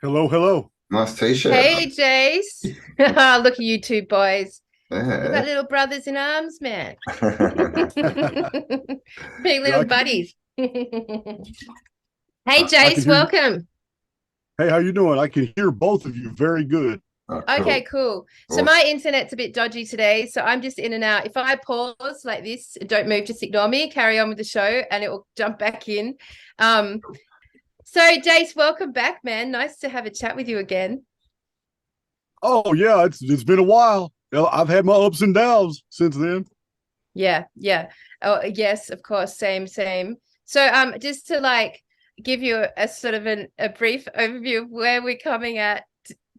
Hello, hello. Nice t-shirt. Hey, Jace. Look at you two boys. We've got Yeah. little brothers in arms, man. Big Yeah, little buddies. Hey, I can Jace, hear you. welcome. Hey, how you doing? I can hear both of you very good. Oh, Okay, cool. cool. So Awesome. my internet's a bit dodgy today, so I'm just in and out. If I pause like this, don't move, just ignore me, carry on with the show, and it will jump back in. Um, so Jace, welcome back, man. Nice to have a chat with you again. Oh yeah, it's been a while. I've had my ups and downs since then. Yeah, yeah. Oh, yes, of course. Same, same. So, just to like give you a sort of a brief overview of where we're coming at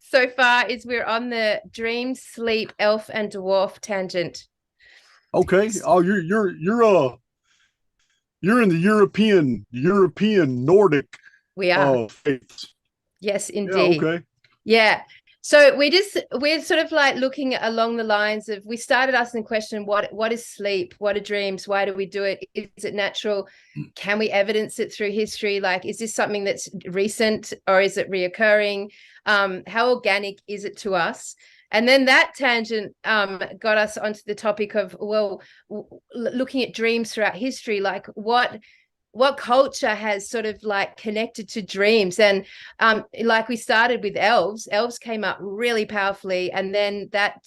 so far is we're on the dream, sleep, elf, and dwarf tangent. Okay. Oh, you're in the European Nordic We are. faiths. Yes, Yeah, indeed. okay. Yeah. So we're sort of like looking along the lines of we started asking the question, what is sleep? What are dreams? Why do we do it? Is it natural? Can we evidence it through history? Like, is this something that's recent or is it reoccurring? How organic is it to us? And then that tangent got us onto the topic of, well, looking at dreams throughout history, like what culture has sort of like connected to dreams. And like we started with elves came up really powerfully, and then that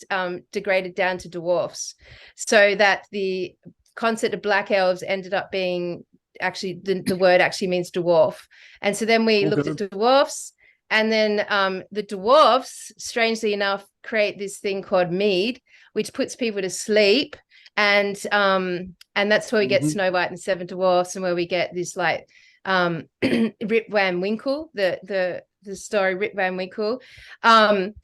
degraded down to dwarfs, so that the concept of black elves ended up being actually the word actually means dwarf. And so then we looked at Okay. dwarfs, and then the dwarfs, strangely enough, create this thing called mead, which puts people to sleep. And that's where we get Hmm. Snow White and Seven Dwarfs, and where we get this like Rip Van Winkle, the story Rip Van Winkle. And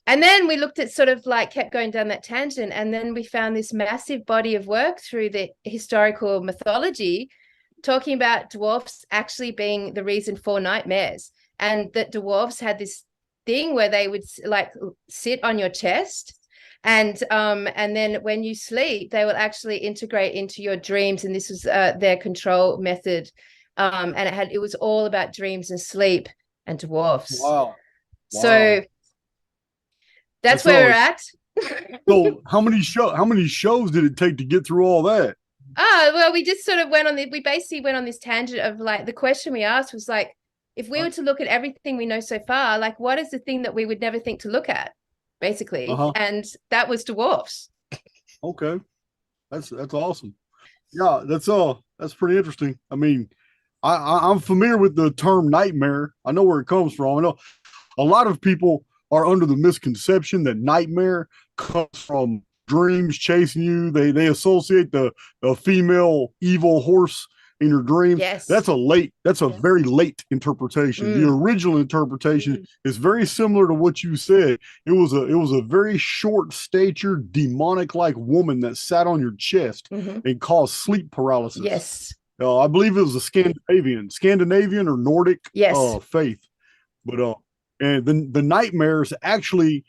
then we looked at sort of like kept going down that tangent, and then we found this massive body of work through the historical mythology talking about dwarfs actually being the reason for nightmares, and that dwarfs had this thing where they would like sit on your chest, and then when you sleep they will actually integrate into your dreams, and this was their control method, and it was all about dreams and sleep and dwarfs. Wow. So Wow. that's That's where we're all. at. So how many shows did it take to get through all that? Well, we just sort of we basically went on this tangent of like the question we asked was like, if we were to look at everything we know so far, like what is the thing that we would never think to look at, basically? Uh-huh. And that was dwarfs. Okay. That's awesome. Yeah, that's pretty interesting. I mean, I'm familiar with the term nightmare. I know where it comes from. I know a lot of people are under the misconception that nightmare comes from dreams chasing you. They associate the female evil horse in your dreams. Yes. That's a very late interpretation. The Mm. original interpretation is very similar to what you said. It was a very short statured demonic like woman that sat on your chest Mm-hmm. and caused sleep paralysis. Yes. I believe it was a Scandinavian or Nordic Yes. faith. But and the nightmares actually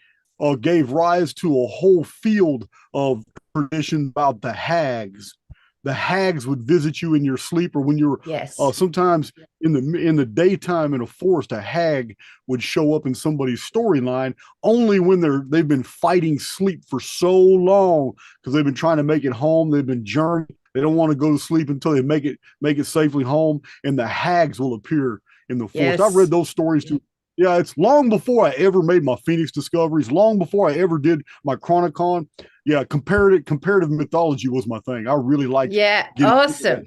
gave rise to a whole field of tradition about the hags. The hags would visit you in your sleep, or when you're Yes. sometimes in the daytime in a forest. A hag would show up in somebody's storyline only when they've been fighting sleep for so long because they've been trying to make it home. They've been journeying. They don't want to go to sleep until they make it safely home, and the hags will appear in the forest. I've read Yes. those stories too. Yeah, it's long before I ever made my Phoenix discoveries, long before I ever did my Chronicon. Yeah, comparative mythology was my thing. I really liked Yeah. getting into that.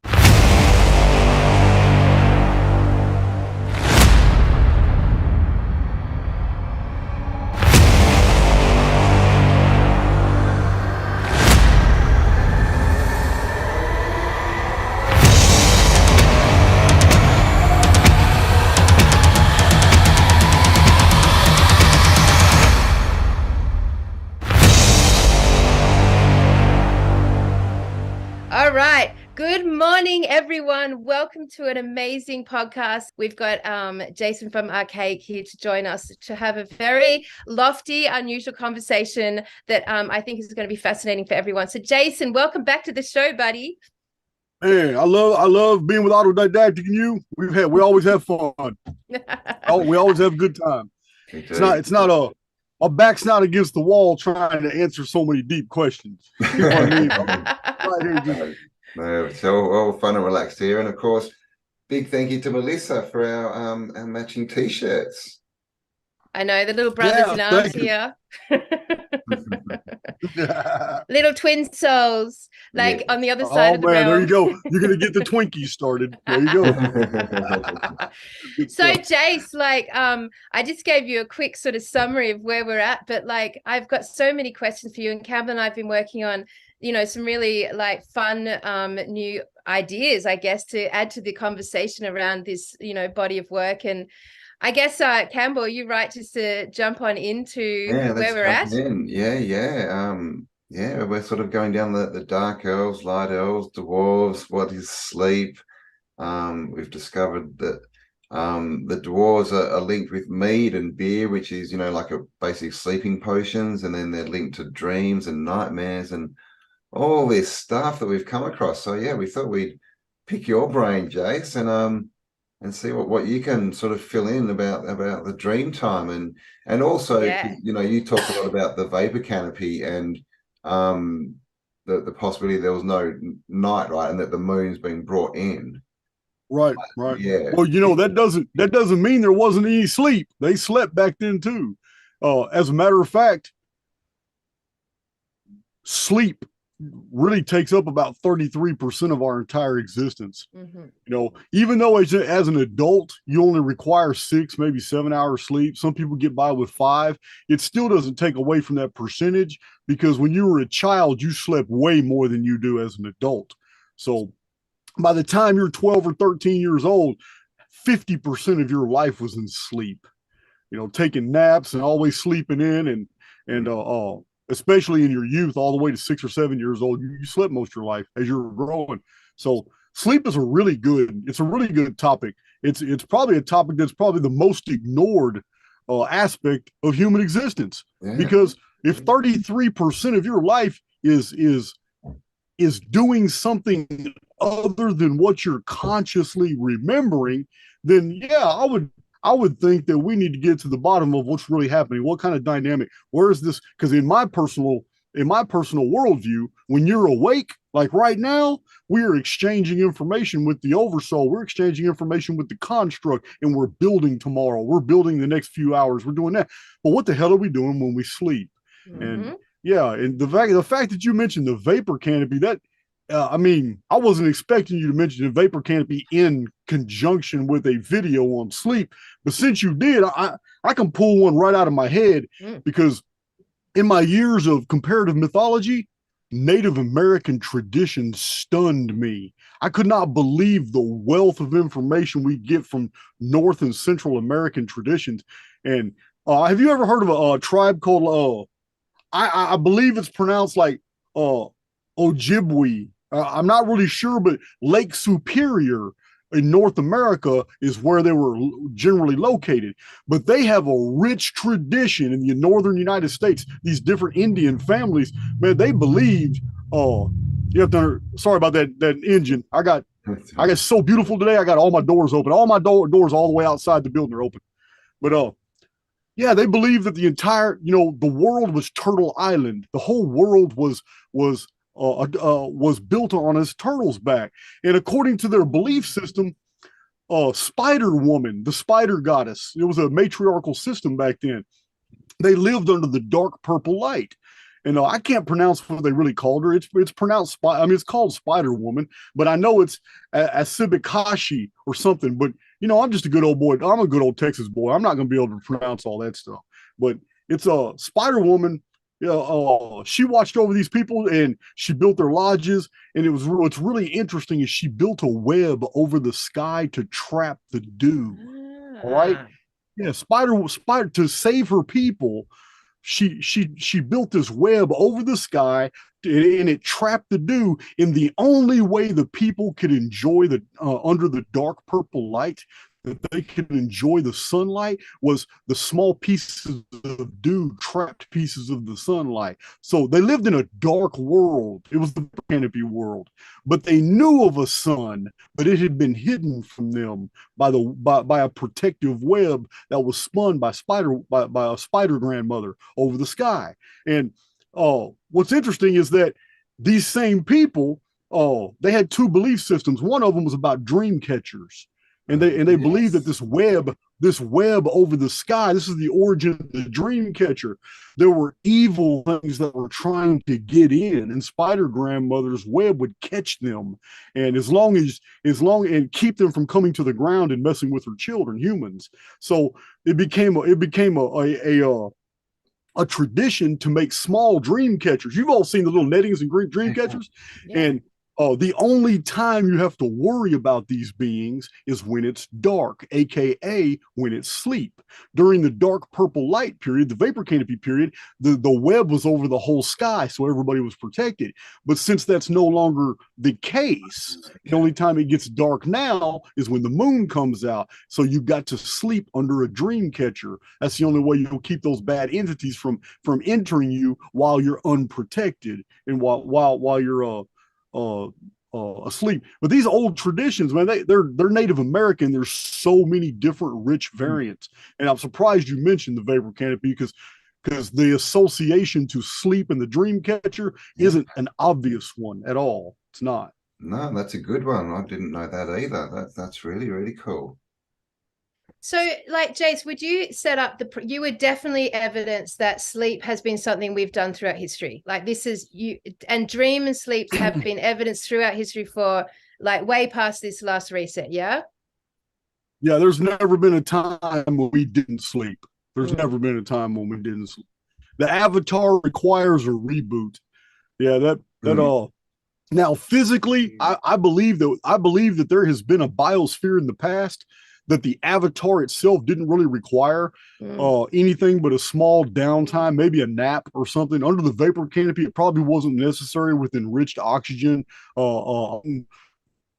Awesome. All right. Good morning, everyone. Welcome to an amazing podcast. We've got Jason from Archaix here to join us to have a very lofty, unusual conversation that I think is going to be fascinating for everyone. So, Jason, welcome back to the show, buddy. Man, I love being with autodidactic and you. We always have fun. Oh, we always have a good time. It's not a my back's not against the wall trying to answer so many deep questions. You know what I mean? Right here, just No, it's all fun and relaxed here. And of course, big thank you to Melissa for our matching t-shirts. I know the little brothers in arms here. Little twin souls, like on the other side of the realm. There you go. You're gonna get the Twinkies started. There you go. So Jace, like I just gave you a quick sort of summary of where we're at, but like I've got so many questions for you, and Campbell and I've been working on, you know, some really like fun new ideas, I guess, to add to the conversation around this, you know, body of work. And I guess Campbell, you're right, just to jump on into where we're at. Yeah, we're sort of going down the dark elves, light elves, dwarves, what is sleep. We've discovered that the dwarves are linked with mead and beer, which is, you know, like a basic sleeping potions, and then they're linked to dreams and nightmares and all this stuff that we've come across. So yeah, we thought we'd pick your brain, Jace, and see what you can sort of fill in about the dream time, and also, you know, you talked a lot about the vapor canopy and the possibility there was no night, right, and that the moon's been brought in. Right. Yeah. Well, you know, that doesn't mean there wasn't any sleep. They slept back then too. As a matter of fact, sleep really takes up about 33% of our entire existence. You know, even though as an adult, you only require 6, maybe 7 hours sleep. Some people get by with 5. It still doesn't take away from that percentage, because when you were a child, you slept way more than you do as an adult. So by the time you're 12 or 13 years old, 50% of your life was in sleep, you know, taking naps and always sleeping in, and especially in your youth, all the way to 6 or 7 years old, you slept most of your life as you're growing. So sleep is a really good topic. It's probably a topic that's probably the most ignored aspect of human existence, because if 33% of your life is doing something other than what you're consciously remembering, then yeah, I would think that we need to get to the bottom of what's really happening. What kind of dynamic? Where is this? Because in my personal worldview, when you're awake, like right now, we are exchanging information with the oversoul. We're exchanging information with the construct, and we're building tomorrow. We're building the next few hours. We're doing that. But what the hell are we doing when we sleep? And yeah, and the fact that you mentioned the vapor canopy, that I mean, I wasn't expecting you to mention the vapor canopy in conjunction with a video on sleep, but since you did, I can pull one right out of my head, because in my years of comparative mythology, Native American tradition stunned me. I could not believe the wealth of information we get from North and Central American traditions. And have you ever heard of a tribe called I believe it's pronounced like Ojibwe? I'm not really sure, but Lake Superior in North America is where they were generally located. But they have a rich tradition in the northern United States. These different Indian families, man, they believed. You have to. Sorry about that engine. I got so beautiful today. I got all my doors open. All my doors all the way outside the building are open. But yeah, they believe that the entire, you know, the world was Turtle Island. The whole world was built on his turtle's back. And according to their belief system, Spider Woman, the spider goddess, it was a matriarchal system back then. They lived under the dark purple light. And I can't pronounce what they really called her. It's pronounced it's called Spider Woman, but I know it's Asibikashi or something. But you know, I'm just a good old boy. I'm a good old Texas boy. I'm not going to be able to pronounce all that stuff. But it's a Spider Woman. She watched over these people, and she built their lodges. And what's really interesting is she built a web over the sky to trap the dew. All right. Yeah. Spider to save her people. She built this web over the sky, and it trapped the dew. And the only way the people could enjoy the under the dark purple light, that they could enjoy the sunlight was the small pieces of dew, trapped pieces of the sunlight. So they lived in a dark world. It was the canopy world, but they knew of a sun, but it had been hidden from them by a protective web that was spun by a spider grandmother over the sky. And what's interesting is that these same people, they had two belief systems. One of them was about dream catchers. And they believe that this web over the sky, this is the origin of the dream catcher. There were evil things that were trying to get in, and Spider Grandmother's web would catch them, and as long and keep them from coming to the ground and messing with her children, humans. So it became a tradition to make small dream catchers. You've all seen the little nettings and dream catchers, and the only time you have to worry about these beings is when it's dark, aka when it's sleep. During the dark purple light period, the vapor canopy period, the web was over the whole sky, so everybody was protected. But since that's no longer the case, the only time it gets dark now is when the moon comes out. So you got to sleep under a dream catcher. That's the only way you'll keep those bad entities from entering you while you're unprotected and while you're asleep. But these old traditions, man, they're Native American. There's so many different rich variants, and I'm surprised you mentioned the vapor canopy because the association to sleep and the dream catcher isn't an obvious one at all. It's not. No, that's a good one. I didn't know that either. That's really, really cool. So, like, Jace, would you set up you would definitely evidence that sleep has been something we've done throughout history. Like, this is and dream and sleep have been evidenced throughout history for like way past this last reset. Yeah. Yeah. There's never been a time when we didn't sleep. There's never been a time when we didn't sleep. The Avatar requires a reboot. Yeah. Now, physically, I believe that there has been a biosphere in the past that the Avatar itself didn't really require anything but a small downtime, maybe a nap or something. Under the vapor canopy, it probably wasn't necessary with enriched oxygen,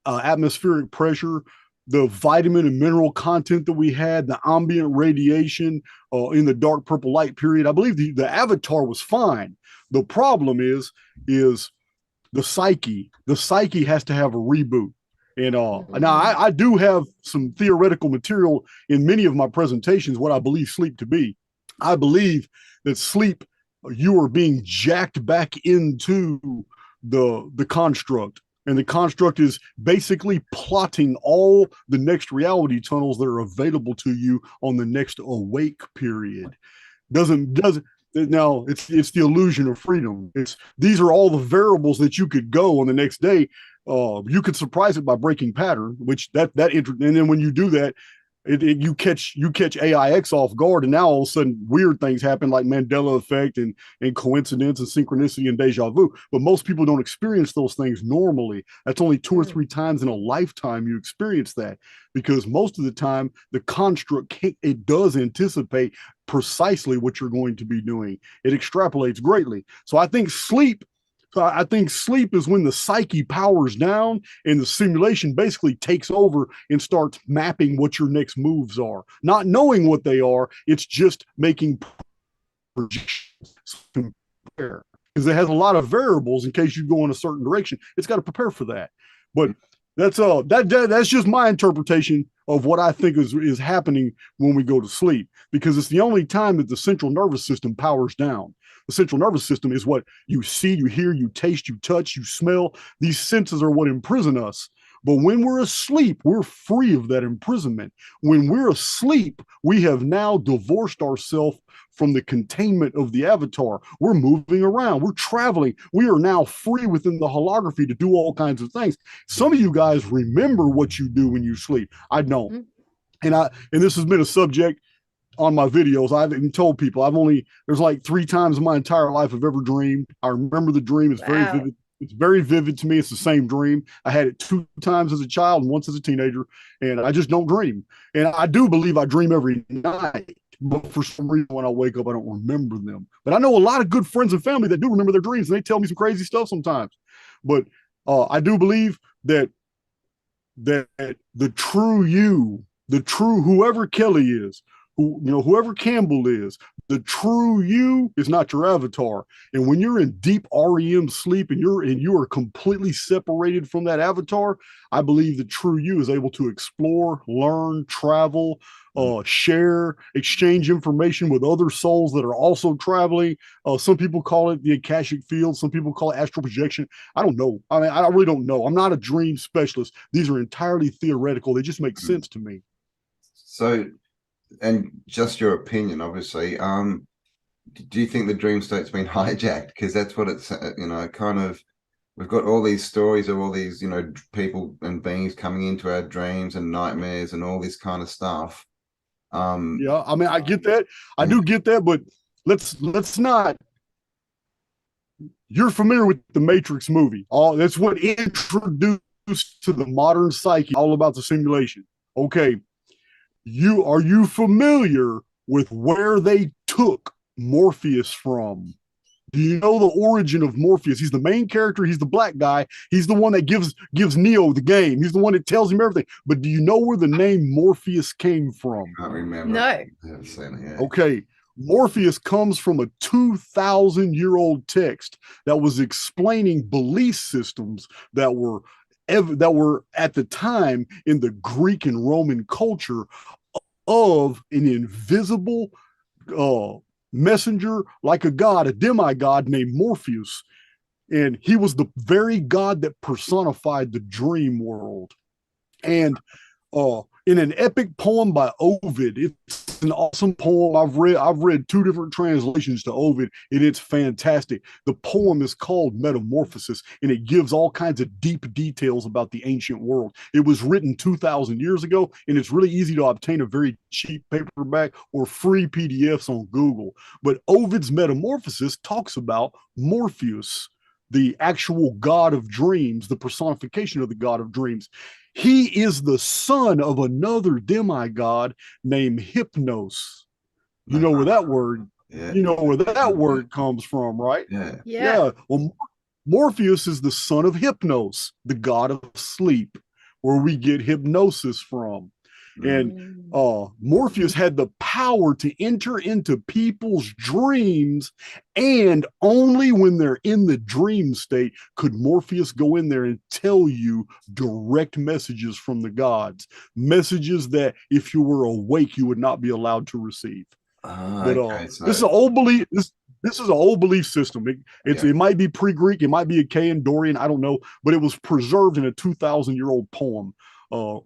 atmospheric pressure, the vitamin and mineral content that we had, the ambient radiation in the dark purple light period. I believe the Avatar was fine. The problem is the psyche. The psyche has to have a reboot. And now I do have some theoretical material in many of my presentations, what I believe sleep to be. I believe that sleep, you are being jacked back into the construct. And the construct is basically plotting all the next reality tunnels that are available to you on the next awake period. Now it's the illusion of freedom. These are all the variables that you could go on the next day. You could surprise it by breaking pattern, which and then when you do that, you catch AIX off guard, and now all of a sudden weird things happen like Mandela effect and coincidence and synchronicity and deja vu. But most people don't experience those things normally. That's only 2 or 3 times in a lifetime you experience that, because most of the time the construct it does anticipate precisely what you're going to be doing. It extrapolates greatly. So I think sleep is when the psyche powers down and the simulation basically takes over and starts mapping what your next moves are. Not knowing what they are, it's just making projections to prepare. Because it has a lot of variables in case you go in a certain direction. It's got to prepare for that. But that's just my interpretation of what I think is happening when we go to sleep, because it's the only time that the central nervous system powers down. The central nervous system is what you see, you hear, you taste, you touch, you smell. These senses are what imprison us. But when we're asleep, we're free of that imprisonment. When we're asleep, we have now divorced ourselves from the containment of the Avatar. We're moving around. We're traveling. We are now free within the holography to do all kinds of things. Some of you guys remember what you do when you sleep. I don't. And this has been a subject on my videos. I've even told people there's like 3 times in my entire life I've ever dreamed. I remember the dream. It's very vivid. It's very vivid to me. It's the same dream. I had it 2 times as a child and once as a teenager, and I just don't dream. And I do believe I dream every night, but for some reason when I wake up, I don't remember them. But I know a lot of good friends and family that do remember their dreams, and they tell me some crazy stuff sometimes. But I do believe that the true you, the true whoever Kelly is, whoever Campbell is, the true you is not your avatar. And when you're in deep REM sleep and you are completely separated from that avatar, I believe the true you is able to explore, learn, travel, share, exchange information with other souls that are also traveling. Some people call it the Akashic field. Some people call it astral projection. I don't know. I mean, I really don't know. I'm not a dream specialist. These are entirely theoretical. They just make sense to me. So, and just your opinion, obviously, do you think the dream state's been hijacked? Because that's what it's, kind of, we've got all these stories of all these, people and beings coming into our dreams and nightmares and all this kind of stuff. Yeah, I mean, I get that. I do get that, but let's not. You're familiar with the Matrix movie. That's what introduced to the modern psyche, all about the simulation. Okay. Are you familiar with where they took Morpheus from? Do you know the origin of Morpheus? He's the main character. He's the black guy. He's the one that gives Neo the game. He's the one that tells him everything. But do you know where the name Morpheus came from? I can't remember. No. Okay. Morpheus comes from a 2,000-year-old text that was explaining belief systems that were at the time in the Greek and Roman culture of an invisible messenger, like a god, a demigod named Morpheus. And he was the very god that personified the dream world. And in an epic poem by Ovid, it's an awesome poem. I've read two different translations to Ovid, and it's fantastic. The poem is called Metamorphosis, and it gives all kinds of deep details about the ancient world. It was written 2,000 years ago, and it's really easy to obtain a very cheap paperback or free PDFs on Google. But Ovid's Metamorphosis talks about Morpheus, the actual god of dreams, the personification of the god of dreams. He is the son of another demigod named Hypnos. You know where that word, comes from, right? Yeah. Well, Morpheus is the son of Hypnos, the god of sleep, where we get hypnosis from. And Morpheus had the power to enter into people's dreams, and only when they're in the dream state could Morpheus go in there and tell you direct messages from the gods, messages that if you were awake you would not be allowed to receive. This is an old belief. This is an old belief system. It might be pre-Greek, it might be Achaean, Dorian, I don't know, but it was preserved in a 2,000-year-old poem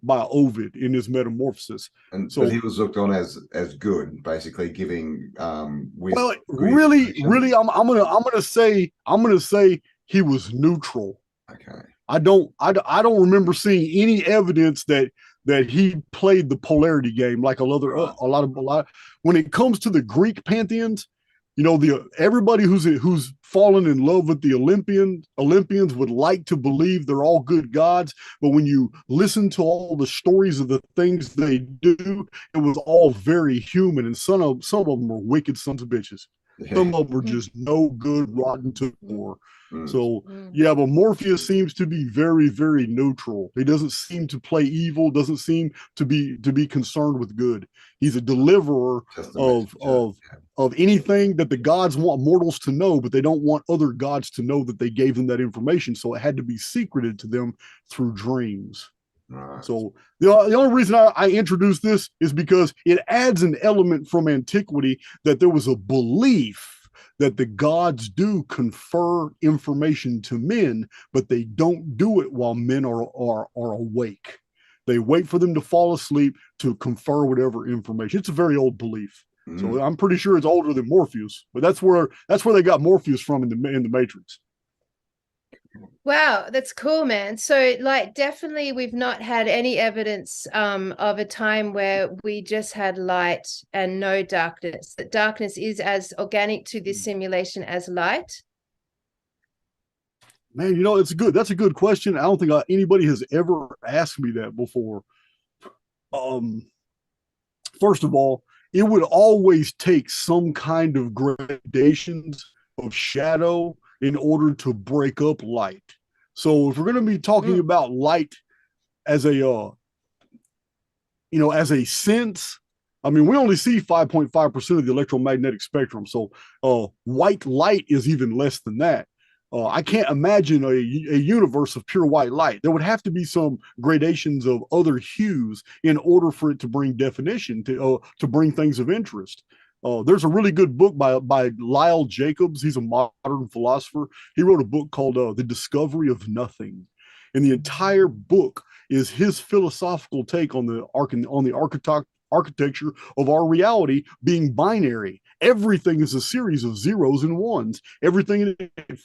by Ovid in his Metamorphosis. And so he was looked on as good, basically giving well, really, I'm gonna say he was neutral. Okay. I don't remember seeing any evidence that he played the polarity game like a lot. When it comes to the Greek pantheons, everybody who's fallen in love with the Olympians would like to believe they're all good gods, but when you listen to all the stories of the things they do, it was all very human, and some of them were wicked sons of bitches. Some of them were just no good, rotten to the core. So but Morpheus seems to be very, very neutral. He doesn't seem to play evil, doesn't seem to be concerned with good. He's a deliverer of anything that the gods want mortals to know, but they don't want other gods to know that they gave them that information. So it had to be secreted to them through dreams. Right. So the only reason I introduced this is because it adds an element from antiquity that there was a belief that the gods do confer information to men, but they don't do it while men are awake. They wait for them to fall asleep to confer whatever information. It's a very old belief. So I'm pretty sure it's older than Morpheus, but that's where they got Morpheus from in the Matrix. Wow, that's cool, man. So definitely we've not had any evidence of a time where we just had light and no darkness. That darkness is as organic to this simulation as light. Man, that's a good question. I don't think anybody has ever asked me that before. First of all, it would always take some kind of gradations of shadow in order to break up light. So if we're going to be talking about light as a as a sense, I mean, we only see 5.5% of the electromagnetic spectrum. So white light is even less than that. I can't imagine a universe of pure white light. There would have to be some gradations of other hues in order for it to bring definition, to bring things of interest. There's a really good book by Lyle Jacobs. He's a modern philosopher. He wrote a book called The Discovery of Nothing. And the entire book is his philosophical take on the architecture of our reality being binary. Everything is a series of zeros and ones. Everything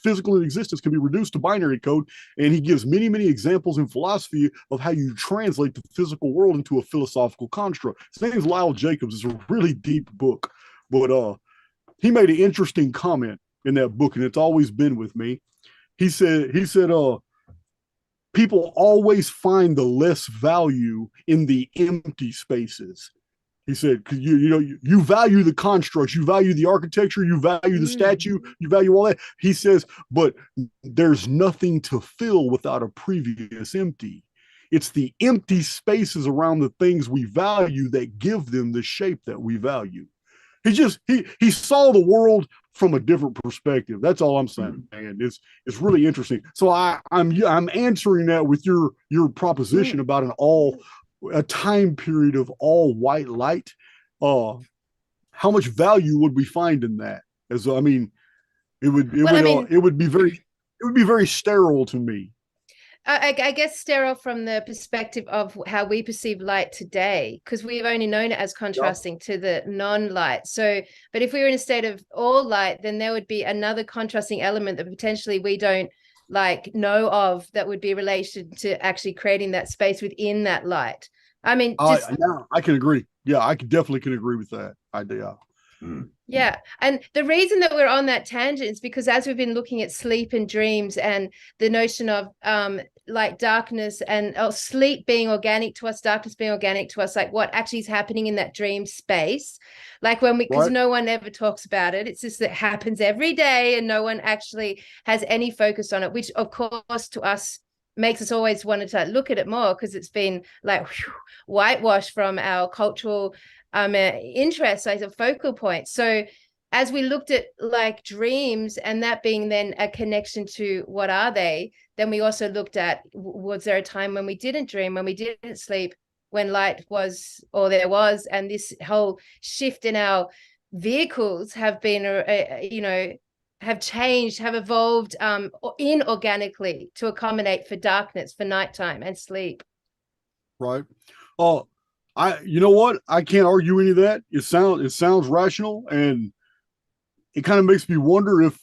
physical in existence can be reduced to binary code. And he gives many, many examples in philosophy of how you translate the physical world into a philosophical construct. His name is Lyle Jacobs. It's a really deep book. But he made an interesting comment in that book, and it's always been with me. He said, people always find the less value in the empty spaces. He said, because you value the constructs, you value the architecture, you value the statue, you value all that. He says, but there's nothing to fill without a previous empty. It's the empty spaces around the things we value that give them the shape that we value. He saw the world from a different perspective. That's all I'm saying. And it's really interesting. So I'm answering that with your proposition about a time period of all white light. How much value would we find in that? As I mean, it would be very sterile to me. I guess sterile from the perspective of how we perceive light today, because we've only known it as contrasting to the non-light. So, but if we were in a state of all light, then there would be another contrasting element that potentially we don't know of that would be related to actually creating that space within that light. I mean, I can agree. Yeah, I definitely can agree with that idea. Yeah. And the reason that we're on that tangent is because as we've been looking at sleep and dreams and the notion of darkness and sleep being organic to us, darkness being organic to us, what actually is happening in that dream space, because no one ever talks about it. It's just that it happens every day and no one actually has any focus on it, which of course to us makes us always want to look at it more because it's been whitewashed from our cultural interest as a focal point. So as we looked at dreams and that being then a connection to what are they, then we also looked at, was there a time when we didn't dream, when we didn't sleep, when light was, or there was, and this whole shift in our vehicles have been, have changed, have evolved inorganically to accommodate for darkness, for nighttime and sleep. Right. You know what? I can't argue any of that. It sounds rational, and it kind of makes me wonder if,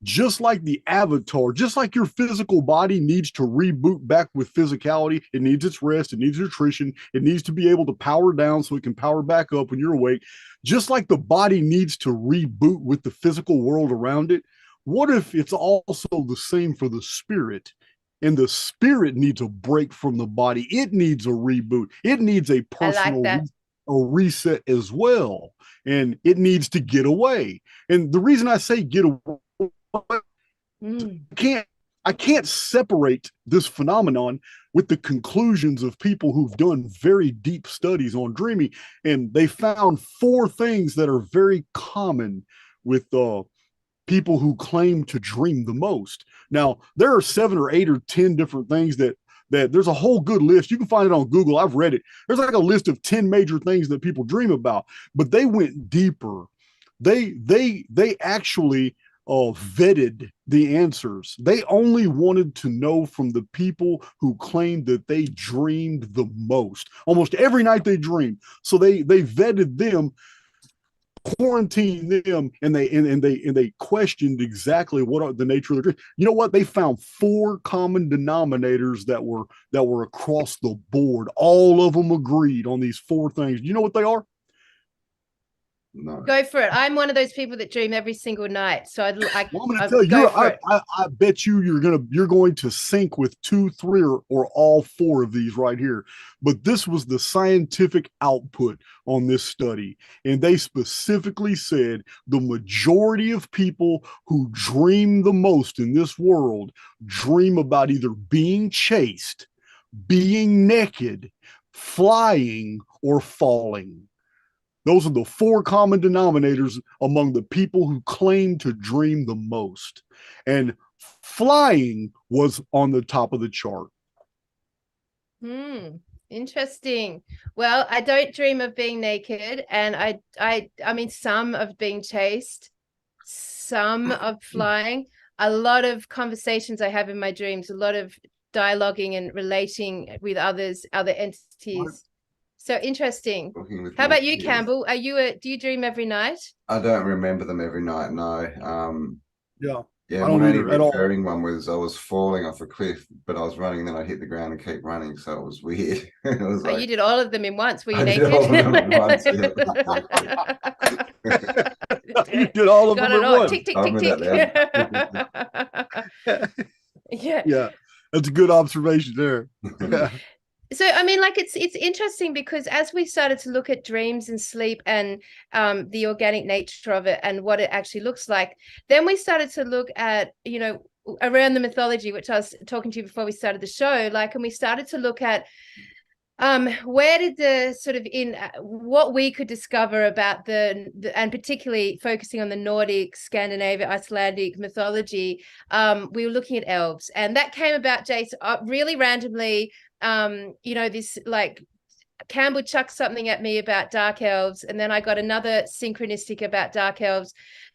just like the avatar, just like your physical body needs to reboot back with physicality, it needs its rest, it needs nutrition, it needs to be able to power down so it can power back up when you're awake. Just like the body needs to reboot with the physical world around it, what if it's also the same for the spirit? And the spirit needs a break from the body. It needs a reboot. It needs a personal a reset as well. And it needs to get away. And the reason I say get away, I can't separate this phenomenon with the conclusions of people who've done very deep studies on dreaming. And they found 4 things that are very common with people who claim to dream the most. Now, there are 7 or 8 or 10 different things that there's a whole good list. You can find it on Google. I've read it. There's a list of 10 major things that people dream about, but they went deeper. They actually vetted the answers. They only wanted to know from the people who claimed that they dreamed the most. Almost every night they dreamed. So they vetted them, quarantined them, and they questioned exactly what are the nature of the dream. You know what? They found 4 common denominators that were across the board. All of them agreed on these 4 things. You know what they are? No. Go for it. I'm one of those people that dream every single night. So I'm going to tell you, I bet you're going to sync with 2, 3, or all 4 of these right here. But this was the scientific output on this study, and they specifically said the majority of people who dream the most in this world dream about either being chased, being naked, flying, or falling. Those are the four common denominators among the people who claim to dream the most. And flying was on the top of the chart. Interesting. Well, I don't dream of being naked, and I mean, some of being chased, some of flying. A lot of conversations I have in my dreams, a lot of dialoguing and relating with others, other entities. So interesting. How about you, Campbell? Do you dream every night? I don't remember them every night, no. Yeah, my only recurring one was I was falling off a cliff, but I was running, then I hit the ground and keep running, so it was weird. It was like, you did all of them in once. Were you naked? Did all of them in once, yeah. You did all of them in once. Tick, tick, tick, tick. Yeah, that's a good observation there. So, I mean, like, it's interesting because as we started to look at dreams and sleep and the organic nature of it and what it actually looks like, then we started to look at, you know, around the mythology, which I was talking to you before we started the show, like, and we started to look at where did the sort of what we could discover about the and particularly focusing on the Nordic, Scandinavian, Icelandic mythology. We were looking at elves, and that came about, Jason, really randomly. You know, this, like, Campbell chucked something at me about dark elves, and then I got another synchronistic about dark elves.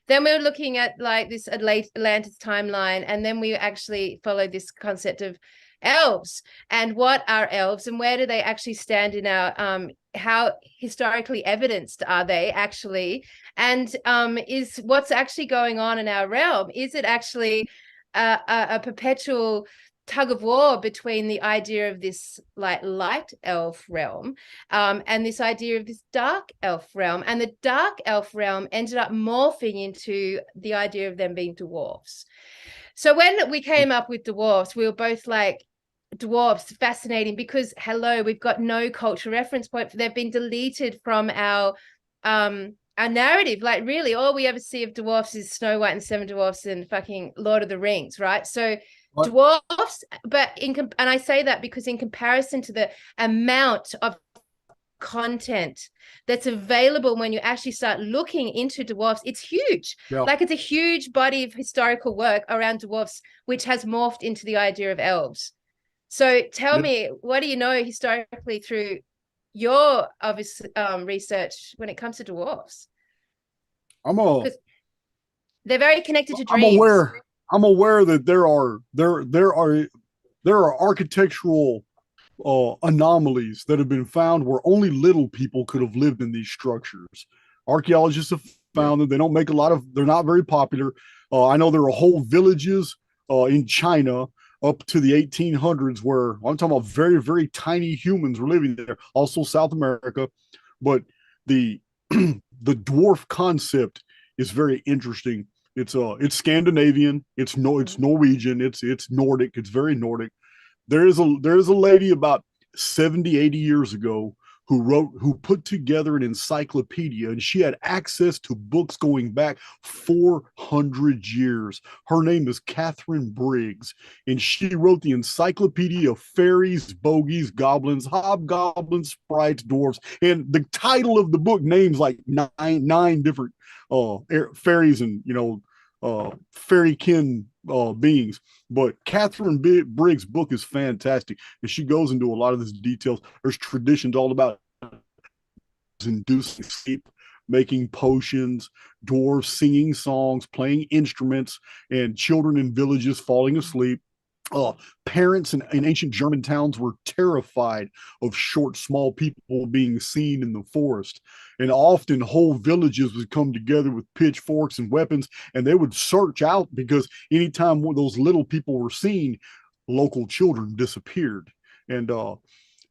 Then we were looking at, like, this Atlantis timeline, and then we actually followed this concept of elves and what are elves and where do they actually stand in our how historically evidenced are they actually, and is what's actually going on in our realm, is it actually a perpetual tug of war between the idea of this, like, light elf realm and this idea of this dark elf realm, and the dark elf realm ended up morphing into the idea of them being dwarves. So when we came up with dwarves, we were both like, dwarves, fascinating, because hello, we've got no cultural reference point. They've been deleted from our narrative. Like, really, all we ever see of dwarfs is Snow White and Seven Dwarfs and fucking Lord of the Rings, right? So what? Dwarfs, but and I say that because in comparison to the amount of content that's available when you actually start looking into dwarfs, it's huge. Like, it's a huge body of historical work around dwarfs, which has morphed into the idea of elves. So tell me, what do you know historically through your obvious research when it comes to dwarfs? They're very connected to dreams. I'm aware that there are architectural anomalies that have been found where only little people could have lived in these structures. Archaeologists have found them. They don't make a lot of. They're not very popular. I know there are whole villages in China up to the 1800s where I'm talking about very, very tiny humans were living there. Also South America, but the the dwarf concept is very interesting. It's Scandinavian, it's Norwegian, it's Nordic, it's very Nordic. There is a lady about 70, 80 years ago who put together an encyclopedia, and she had access to books going back 400 years. Her name is Catherine Briggs, and she wrote the Encyclopedia of Fairies, Bogies, Goblins, Hobgoblins, Sprites, Dwarves, and the title of the book names like nine different fairies and, you know, fairykin beings. But Catherine Briggs' book is fantastic, and she goes into a lot of these details. There's traditions all about inducing sleep, making potions, dwarves singing songs, playing instruments, and children in villages falling asleep. Parents in ancient German towns were terrified of short, small people being seen in the forest. And often whole villages would come together with pitchforks and weapons, and they would search out, because anytime those little people were seen, local children disappeared. And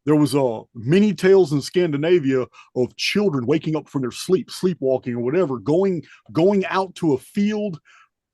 there was many tales in Scandinavia of children waking up from their sleepwalking or whatever, going out to a field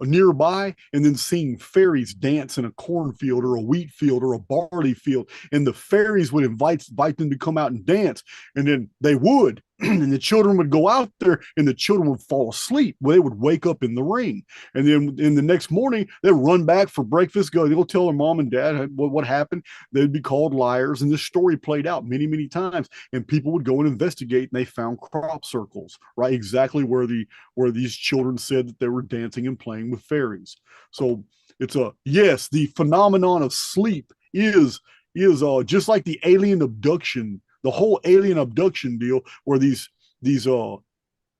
nearby and then seeing fairies dance in a cornfield or a wheat field or a barley field, and the fairies would invite them to come out and dance, and then they would, and the children would go out there and the children would fall asleep. Well, they would wake up in the ring. And then in the next morning, they'd run back for breakfast, they'll tell their mom and dad what happened. They'd be called liars. And this story played out many, many times. And people would go and investigate, and they found crop circles, right? Exactly where these children said that they were dancing and playing with fairies. So it's yes, the phenomenon of sleep is just like the alien abduction, the whole alien abduction deal, where these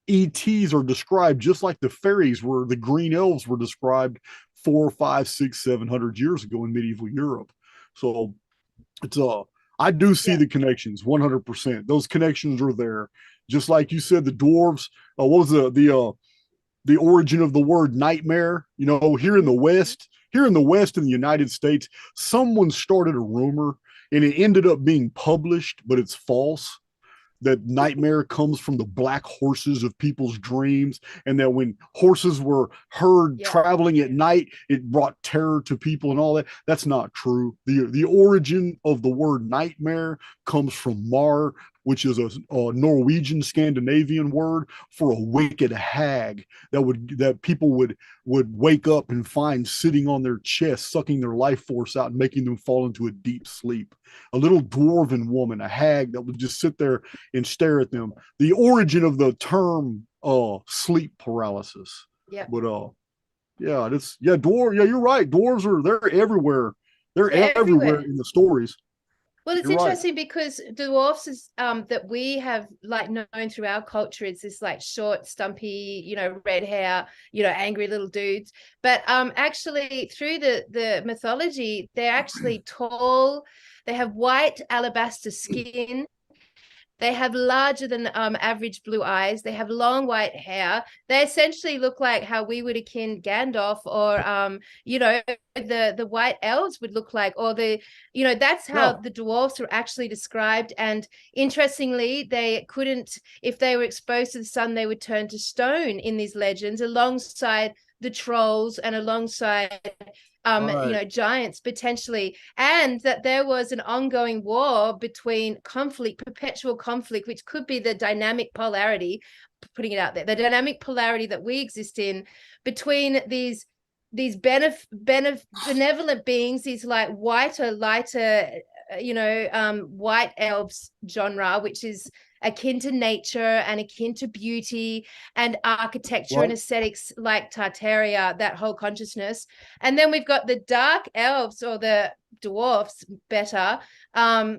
ETs are described just like the fairies were, the green elves were described 4, 5, 6, 700 years ago in medieval Europe. So it's I do see the connections 100%. Those connections are there. Just like you said, the dwarves. What was the origin of the word nightmare? You know, here in the West in the United States, someone started a rumor and it ended up being published, but it's false. That nightmare comes from the black horses of people's dreams, and that when horses were heard traveling at night, it brought terror to people and all that. That's not true. The origin of the word nightmare comes from mar, which is a Norwegian Scandinavian word for a wicked hag that people would wake up and find sitting on their chest, sucking their life force out and making them fall into a deep sleep. A little dwarven woman, a hag that would just sit there and stare at them. The origin of the term sleep paralysis. Yeah. But you're right. They're everywhere. They're everywhere in the stories. Well, it's interesting because dwarfs is that we have like known through our culture is this like short, stumpy, red hair, angry little dudes. But actually through the mythology, they're actually tall. They have white alabaster skin. They have larger than average blue eyes. They have long white hair. They essentially look like how we would akin Gandalf or, the white elves would look like, or that's how the dwarfs were actually described. And interestingly, they couldn't, if they were exposed to the sun, they would turn to stone in these legends alongside the trolls and alongside giants potentially, and that there was an ongoing war between perpetual conflict, which could be the dynamic polarity, putting it out there, the dynamic polarity that we exist in between these benevolent beings, these like whiter, lighter, white elves genre, which is akin to nature and akin to beauty and architecture and aesthetics, like Tartaria, that whole consciousness. And then we've got the dark elves, or the dwarfs better,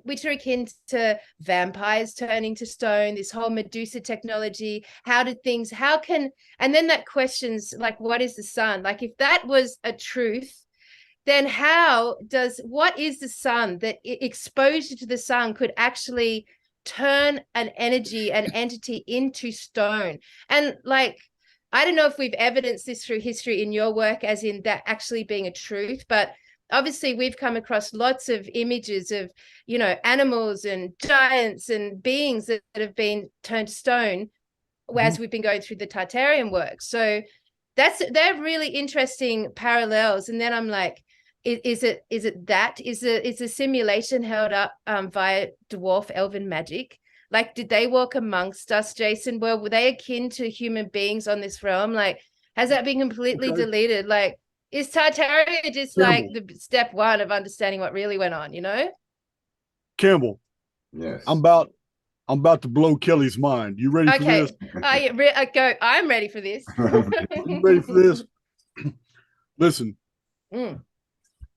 which are akin to vampires turning to stone, this whole Medusa technology. And then that questions like, what is the sun? Like, if that was a truth, then what is the sun that exposure to the sun could actually turn an entity into stone? And like, I don't know if we've evidenced this through history in your work, as in that actually being a truth, but obviously we've come across lots of images of, animals and giants and beings that have been turned to stone as we've been going through the Tartarian work. So they're really interesting parallels. And then I'm like, is the simulation held up via dwarf elven magic? Like, did they walk amongst us, Jason? Were they akin to human beings on this realm? Like, has that been completely deleted? Like, is Tartaria just like the step one of understanding what really went on, Campbell. Yes. I'm about to blow Kelly's mind. You ready for this? Go. I'm ready for this. You ready for this? Listen.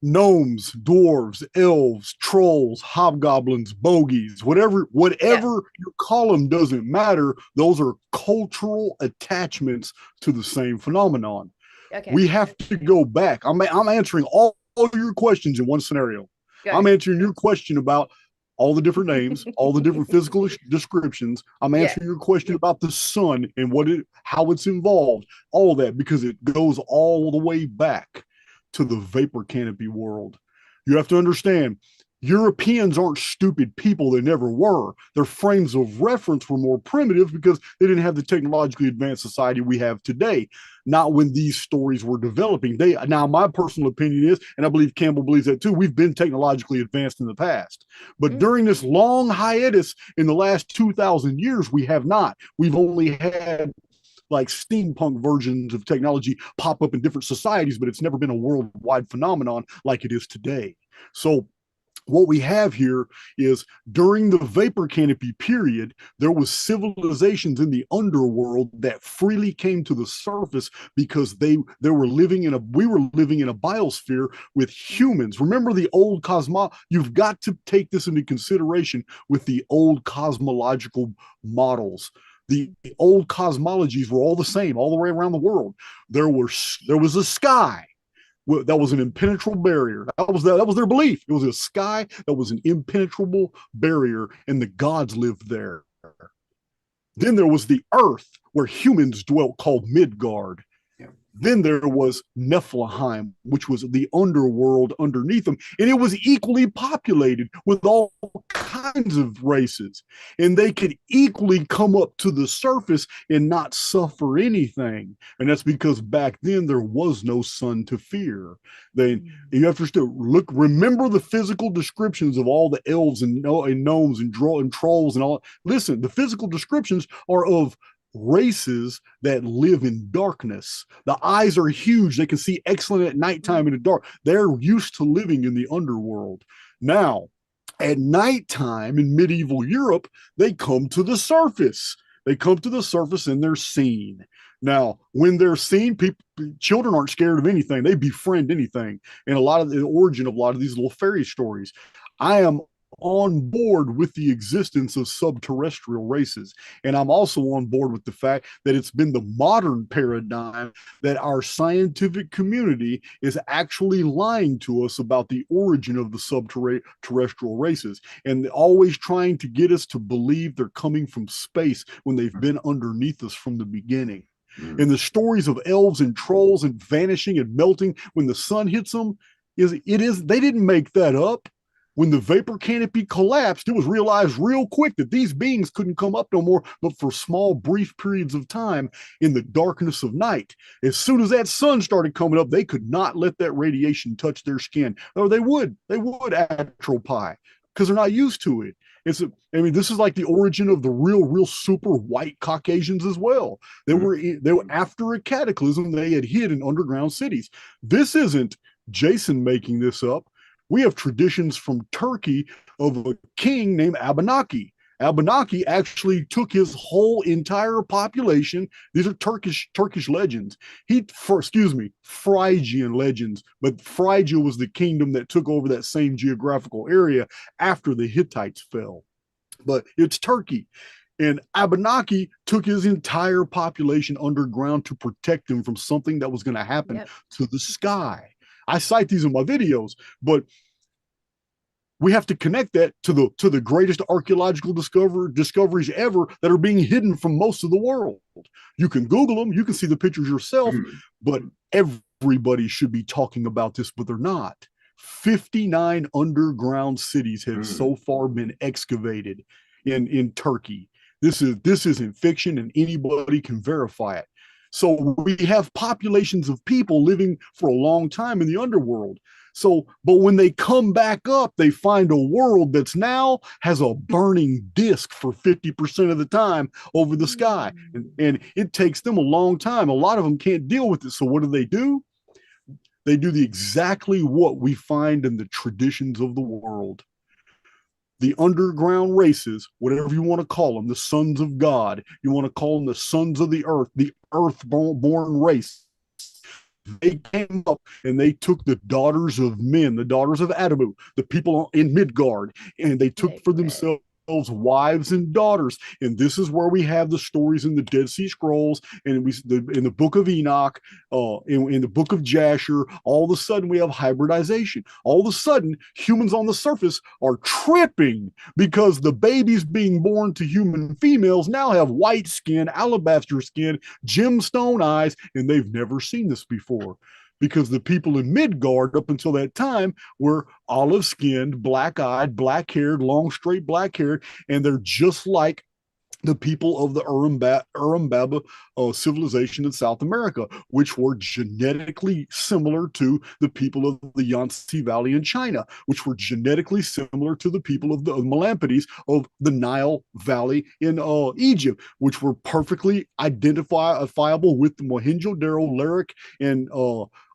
Gnomes, dwarves, elves, trolls, hobgoblins, bogies, whatever you call them doesn't matter. Those are cultural attachments to the same phenomenon. Okay. We have to go back. I'm answering all your questions in one scenario. I'm answering your question about all the different names, all the different physical descriptions. I'm answering your question about the sun and how it's involved, all that, because it goes all the way back to the vapor canopy world. You have to understand, Europeans aren't stupid people. They never were. Their frames of reference were more primitive because they didn't have the technologically advanced society we have today. Not when these stories were developing. Now, my personal opinion is, and I believe Campbell believes that too, we've been technologically advanced in the past. But during this long hiatus in the last 2,000 years, we have not. We've only had like steampunk versions of technology pop up in different societies, but it's never been a worldwide phenomenon like it is today. So what we have here is during the vapor canopy period, there was civilizations in the underworld that freely came to the surface because they were living in we were living in a biosphere with humans. Remember the old you've got to take this into consideration with the old cosmological models. The old cosmologies were all the same all the way around the world. There was a sky that was an impenetrable barrier. That was their belief. It was a sky that was an impenetrable barrier, and the gods lived there. Then there was the earth where humans dwelt, called Midgard. Then there was Niflheim, which was the underworld underneath them, and it was equally populated with all kinds of races, and they could equally come up to the surface and not suffer anything. And that's because back then there was no sun to fear. You have to still remember the physical descriptions of all the elves and gnomes and trolls and all. Listen, the physical descriptions are of races that live in darkness. The eyes are huge. They can see excellent at nighttime in the dark. They're used to living in the underworld. Now, at nighttime in medieval Europe, they come to the surface. They come to the surface and they're seen. Now, when they're seen, children aren't scared of anything. They befriend anything. And a lot of the origin of a lot of these little fairy stories, I am on board with the existence of subterrestrial races. And I'm also on board with the fact that it's been the modern paradigm that our scientific community is actually lying to us about the origin of the subterrestrial races, and always trying to get us to believe they're coming from space when they've been underneath us from the beginning. And the stories of elves and trolls and vanishing and melting when the sun hits them, they didn't make that up. When the vapor canopy collapsed, it was realized real quick that these beings couldn't come up no more, but for small, brief periods of time in the darkness of night. As soon as that sun started coming up, they could not let that radiation touch their skin, or they would atrophy because they're not used to it. This is like the origin of the real super white Caucasians as well. They were after a cataclysm. They had hid in underground cities. This isn't Jason making this up. We have traditions from Turkey of a king named Abenaki. Abenaki actually took his whole entire population. These are Turkish legends. Phrygian legends. But Phrygia was the kingdom that took over that same geographical area after the Hittites fell. But it's Turkey. And Abenaki took his entire population underground to protect them from something that was going to happen to the sky. I cite these in my videos, but we have to connect that to the greatest archaeological discoveries ever that are being hidden from most of the world. You can Google them, you can see the pictures yourself, but everybody should be talking about this, but they're not. 59 underground cities have so far been excavated in Turkey. This isn't fiction, and anybody can verify it. So we have populations of people living for a long time in the underworld. But when they come back up, they find a world that's now has a burning disk for 50% of the time over the sky. And it takes them a long time. A lot of them can't deal with it. So what do? They do exactly what we find in the traditions of the world. The underground races, whatever you want to call them, the sons of God, you want to call them the sons of the earth-born race. They came up and they took the daughters of men, the daughters of Adamu, the people in Midgard, and they took for themselves wives and daughters. And this is where we have the stories in the Dead Sea Scrolls, and in the book of Enoch, in the book of Jasher. All of a sudden we have hybridization. All of a sudden humans on the surface are tripping because the babies being born to human females now have white skin, alabaster skin, gemstone eyes, and they've never seen this before. because the people in Midgard up until that time were olive-skinned, black-eyed, black-haired, long, straight black-haired, and they're just like the people of the Urumbaba civilization in South America, which were genetically similar to the people of the Yangtze Valley in China, which were genetically similar to the people of the Melampides of the Nile Valley in Egypt, which were perfectly identifiable with the Mohenjo-Daro, Lyric, and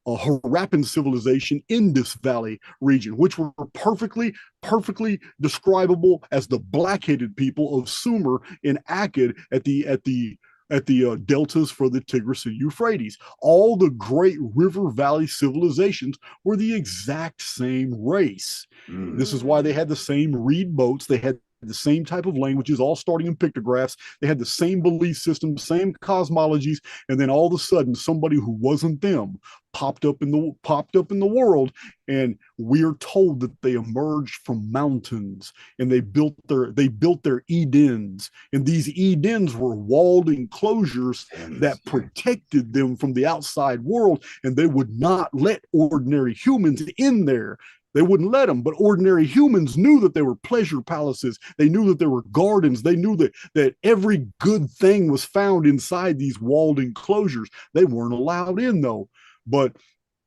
Harappan civilization in this valley region, which were perfectly describable as the black-headed people of Sumer in Akkad at the deltas for the Tigris and Euphrates. All the great river valley civilizations were the exact same race. This is why they had the same reed boats. They had the same type of languages, all starting in pictographs. They had the same belief systems, same cosmologies, and then all of a sudden, somebody who wasn't them popped up in the world, and we are told that they emerged from mountains and they built their Edens, and these Edens were walled enclosures that protected them from the outside world, and they would not let ordinary humans in there. They wouldn't let them, but ordinary humans knew that there were pleasure palaces. They knew that there were gardens. They knew that every good thing was found inside these walled enclosures. They weren't allowed in, though. But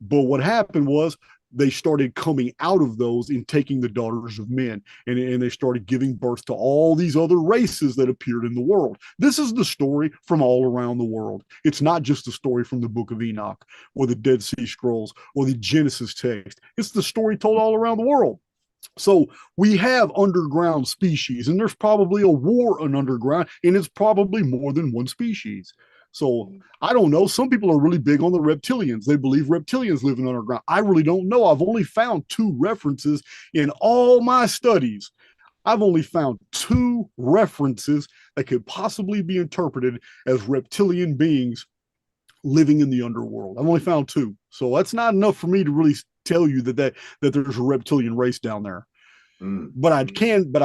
what happened was they started coming out of those and taking the daughters of men, and they started giving birth to all these other races that appeared in the world. This is the story from all around the world. It's not just a story from the Book of Enoch or the Dead Sea Scrolls or the Genesis text. It's the story told all around the world. So we have underground species, and there's probably a war on underground, and it's probably more than one species. So I don't know. Some people are really big on the reptilians. They believe reptilians live in underground. I really don't know. I've only found 2 references in all my studies. I've only found 2 references that could possibly be interpreted as reptilian beings living in the underworld. I've only found 2. So that's not enough for me to really tell you that there's a reptilian race down there. But I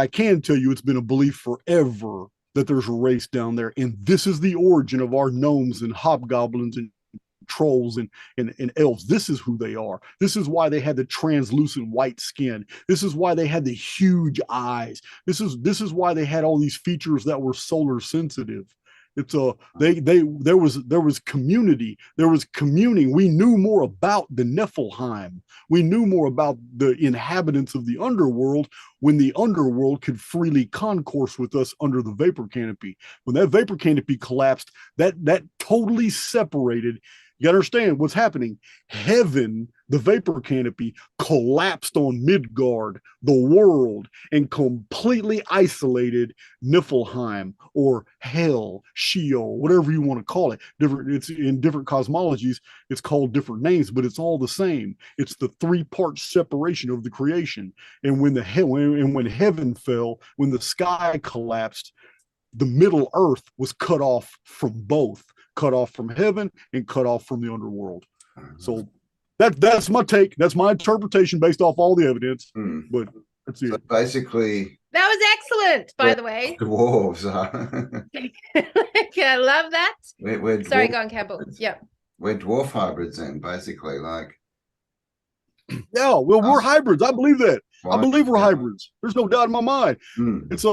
can tell you it's been a belief forever that there's a race down there, and this is the origin of our gnomes and hobgoblins and trolls and elves. This is who they are. This is why they had the translucent white skin. This is why they had the huge eyes. This is why they had all these features that were solar sensitive. It's there was community, there was communing. We knew more about the Nephilim. We knew more about the inhabitants of the underworld when the underworld could freely concourse with us under the vapor canopy. When that vapor canopy collapsed, that totally separated. You understand what's happening. Heaven, the vapor canopy, collapsed on Midgard, the world, and completely isolated Niflheim or Hell, Sheol, whatever you want to call it. It's in different cosmologies. It's called different names, but it's all the same. It's the 3-part separation of the creation. And when heaven fell, when the sky collapsed, the Middle Earth was cut off from both. Cut off from heaven and cut off from the underworld. So that's my take. That's my interpretation based off all the evidence. But that's it. So basically, that was excellent, by the way. Dwarves are. I love that. We're Sorry, go on, Campbell. Yeah. We're dwarf hybrids then, basically. Like, yeah, well, we're hybrids. I believe that. I believe we're hybrids. There's no doubt in my mind. It's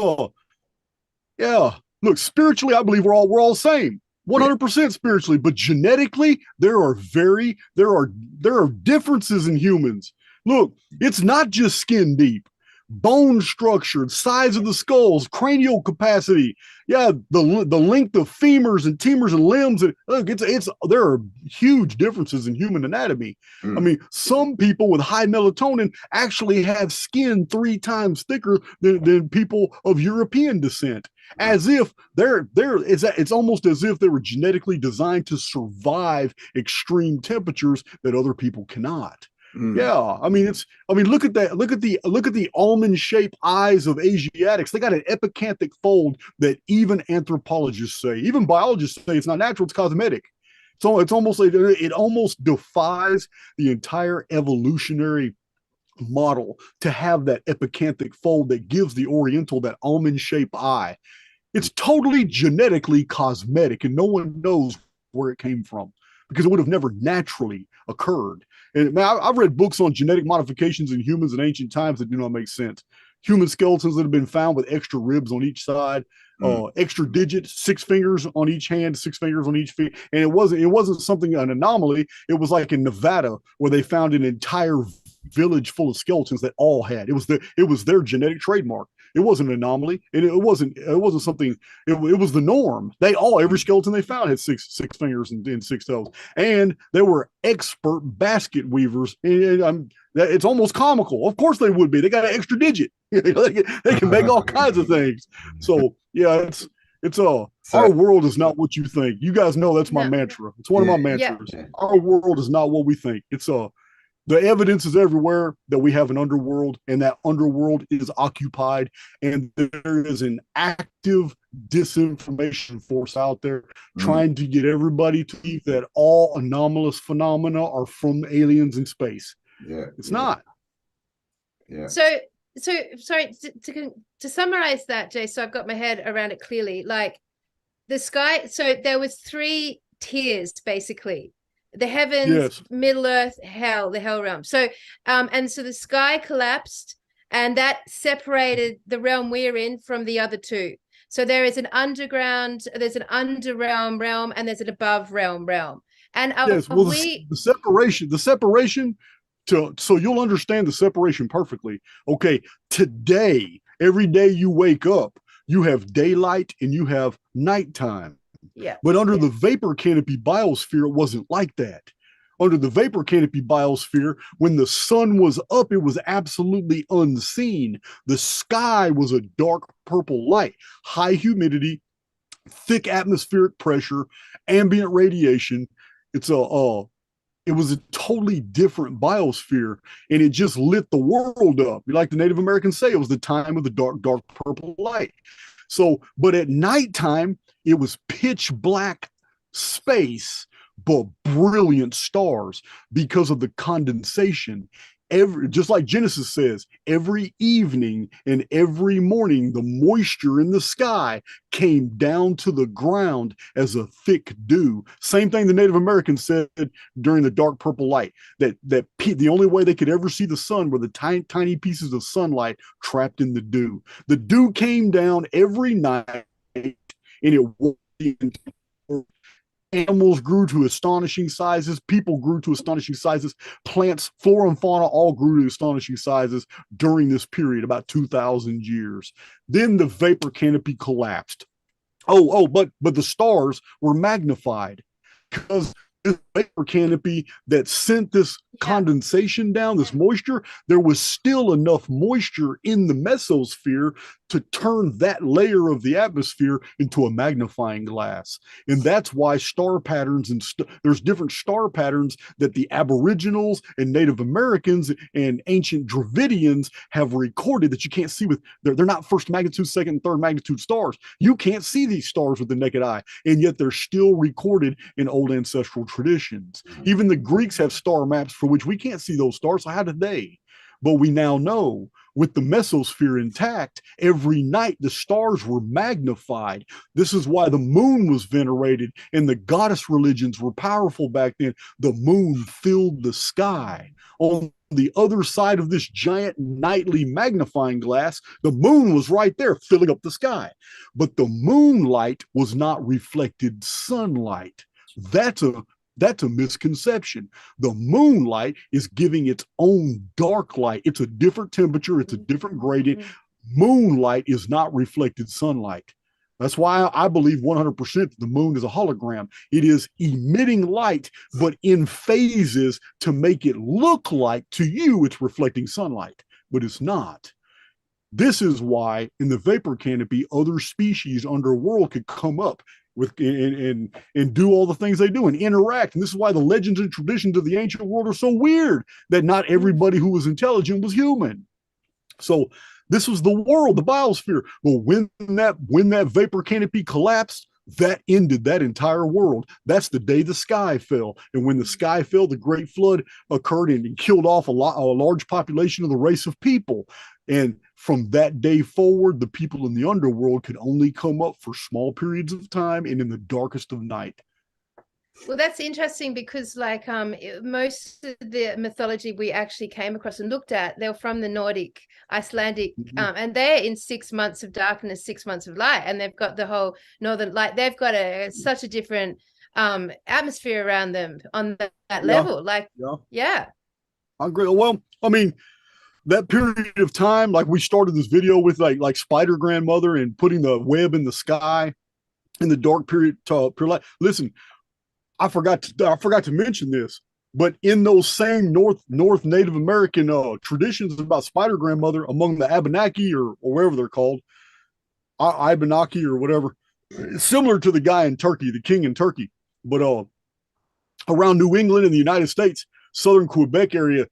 yeah. Look, spiritually, I believe we're all the same. 100% spiritually, but genetically, there are differences in humans. Look, it's not just skin deep, bone structure, size of the skulls, cranial capacity. Yeah, the length of femurs and femurs and limbs. And look, there are huge differences in human anatomy. I mean, some people with high melatonin actually have skin 3 times thicker than people of European descent. As if it's almost as if they were genetically designed to survive extreme temperatures that other people cannot. Yeah, I mean look at that. Look at the almond-shaped eyes of Asiatics. They got an epicanthic fold that even anthropologists say, even biologists say it's not natural, it's cosmetic. So it's almost like it almost defies the entire evolutionary model to have that epicanthic fold that gives the Oriental that almond-shaped eye. It's totally genetically cosmetic, and no one knows where it came from. because it would have never naturally occurred. And man, I've read books on genetic modifications in humans in ancient times that do not make sense. Human skeletons that have been found with extra ribs on each side, extra digits, 6 fingers on each hand, 6 fingers on each feet. And it wasn't something, an anomaly. It was like in Nevada where they found an entire village full of skeletons that all had. It was their genetic trademark. It wasn't an anomaly. It wasn't something. It was the norm. Every skeleton they found had six fingers and 6 toes, and they were expert basket weavers. And it's almost comical. Of course they would be. They got an extra digit. they can make all kinds of things. So yeah, our world is not what you think. You guys know that's my mantra. It's one of my mantras. Yeah. Our world is not what we think. The evidence is everywhere that we have an underworld, and that underworld is occupied, and there is an active disinformation force out there trying to get everybody to believe that all anomalous phenomena are from aliens in space. Yeah, it's not. Yeah. So sorry to summarize that, Jay. So I've got my head around it clearly. Like the sky. So there was 3 tiers basically. The heavens, Middle Earth, hell, the hell realm. So and so the sky collapsed, and that separated the realm we're in from the other 2. So there is an underground, there's an underrealm realm, and there's an above realm. And the separation so you'll understand the separation perfectly. Okay, today, every day you wake up, you have daylight and you have nighttime. Yeah. But under the vapor canopy biosphere, it wasn't like that. Under the vapor canopy biosphere, when the sun was up, it was absolutely unseen. The sky was a dark purple light, high humidity, thick atmospheric pressure, ambient radiation. It was a totally different biosphere, and it just lit the world up. Like the Native Americans say, it was the time of the dark purple light. So, but at nighttime, it was pitch black space, but brilliant stars because of the condensation. Just like Genesis says, every evening and every morning, the moisture in the sky came down to the ground as a thick dew. Same thing the Native Americans said during the dark purple light, that the only way they could ever see the sun were the tiny pieces of sunlight trapped in the dew. The dew came down every night, and it animals grew to astonishing sizes. People grew to astonishing sizes. Plants, flora and fauna all grew to astonishing sizes during this period, about 2,000 years. Then the vapor canopy collapsed. But the stars were magnified because this vapor canopy that sent this condensation down, this moisture, there was still enough moisture in the mesosphere to turn that layer of the atmosphere into a magnifying glass. And that's why star patterns and there's different star patterns that the Aboriginals and Native Americans and ancient Dravidians have recorded that you can't see with, they're not first magnitude, second, and third magnitude stars. You can't see these stars with the naked eye, and yet they're still recorded in old ancestral traditions. Even the Greeks have star maps for which we can't see those stars. So how did they? But we now know with the mesosphere intact, every night the stars were magnified. This is why the moon was venerated and the goddess religions were powerful back then. The moon filled the sky. On the other side of this giant nightly magnifying glass, the moon was right there filling up the sky. But the moonlight was not reflected sunlight. That's a misconception. The moonlight is giving its own dark light. It's a different temperature. It's a different gradient. Moonlight is not reflected sunlight. That's why I believe 100% the moon is a hologram. It is emitting light, but in phases to make it look like to you it's reflecting sunlight, but it's not. This is why in the vapor canopy, other species underworld could come up with and do all the things they do and interact. And this is why the legends and traditions of the ancient world are so weird, that not everybody who was intelligent was human. So this was the world, the biosphere. Well, when that vapor canopy collapsed, that ended that entire world. That's the day the sky fell. And when the sky fell, the great flood occurred and killed off a large population of the race of people. And from that day forward, the people in the underworld could only come up for small periods of time and in the darkest of night. Well, that's interesting because most of the mythology we actually came across and looked at, they were from the Nordic, Icelandic, and they're in 6 months of darkness, 6 months of light, and they've got the whole northern light. They've got such a different atmosphere around them on that level. I agree. Well, I mean, that period of time, like we started this video with like Spider Grandmother and putting the web in the sky in the dark period to pure light. Listen, I forgot to mention this, but in those same North Native American traditions about Spider Grandmother among the Abenaki or wherever they're called, Abenaki or whatever, similar to the guy in Turkey, the king in Turkey, but around New England in the United States, southern Quebec area,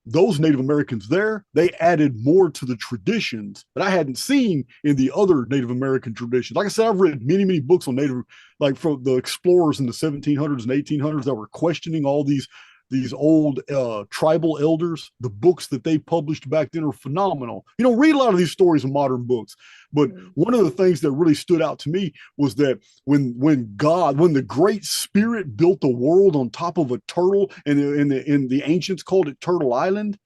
those Native Americans there, they added more to the traditions that I hadn't seen in the other Native American traditions. Like I said, I've read many books on Native, like from the explorers in the 1700s and 1800s that were questioning all these old tribal elders. The books that they published back then are phenomenal. You don't read a lot of these stories in modern books, but one of the things that really stood out to me was that when the Great Spirit built the world on top of a turtle, and the ancients called it Turtle Island,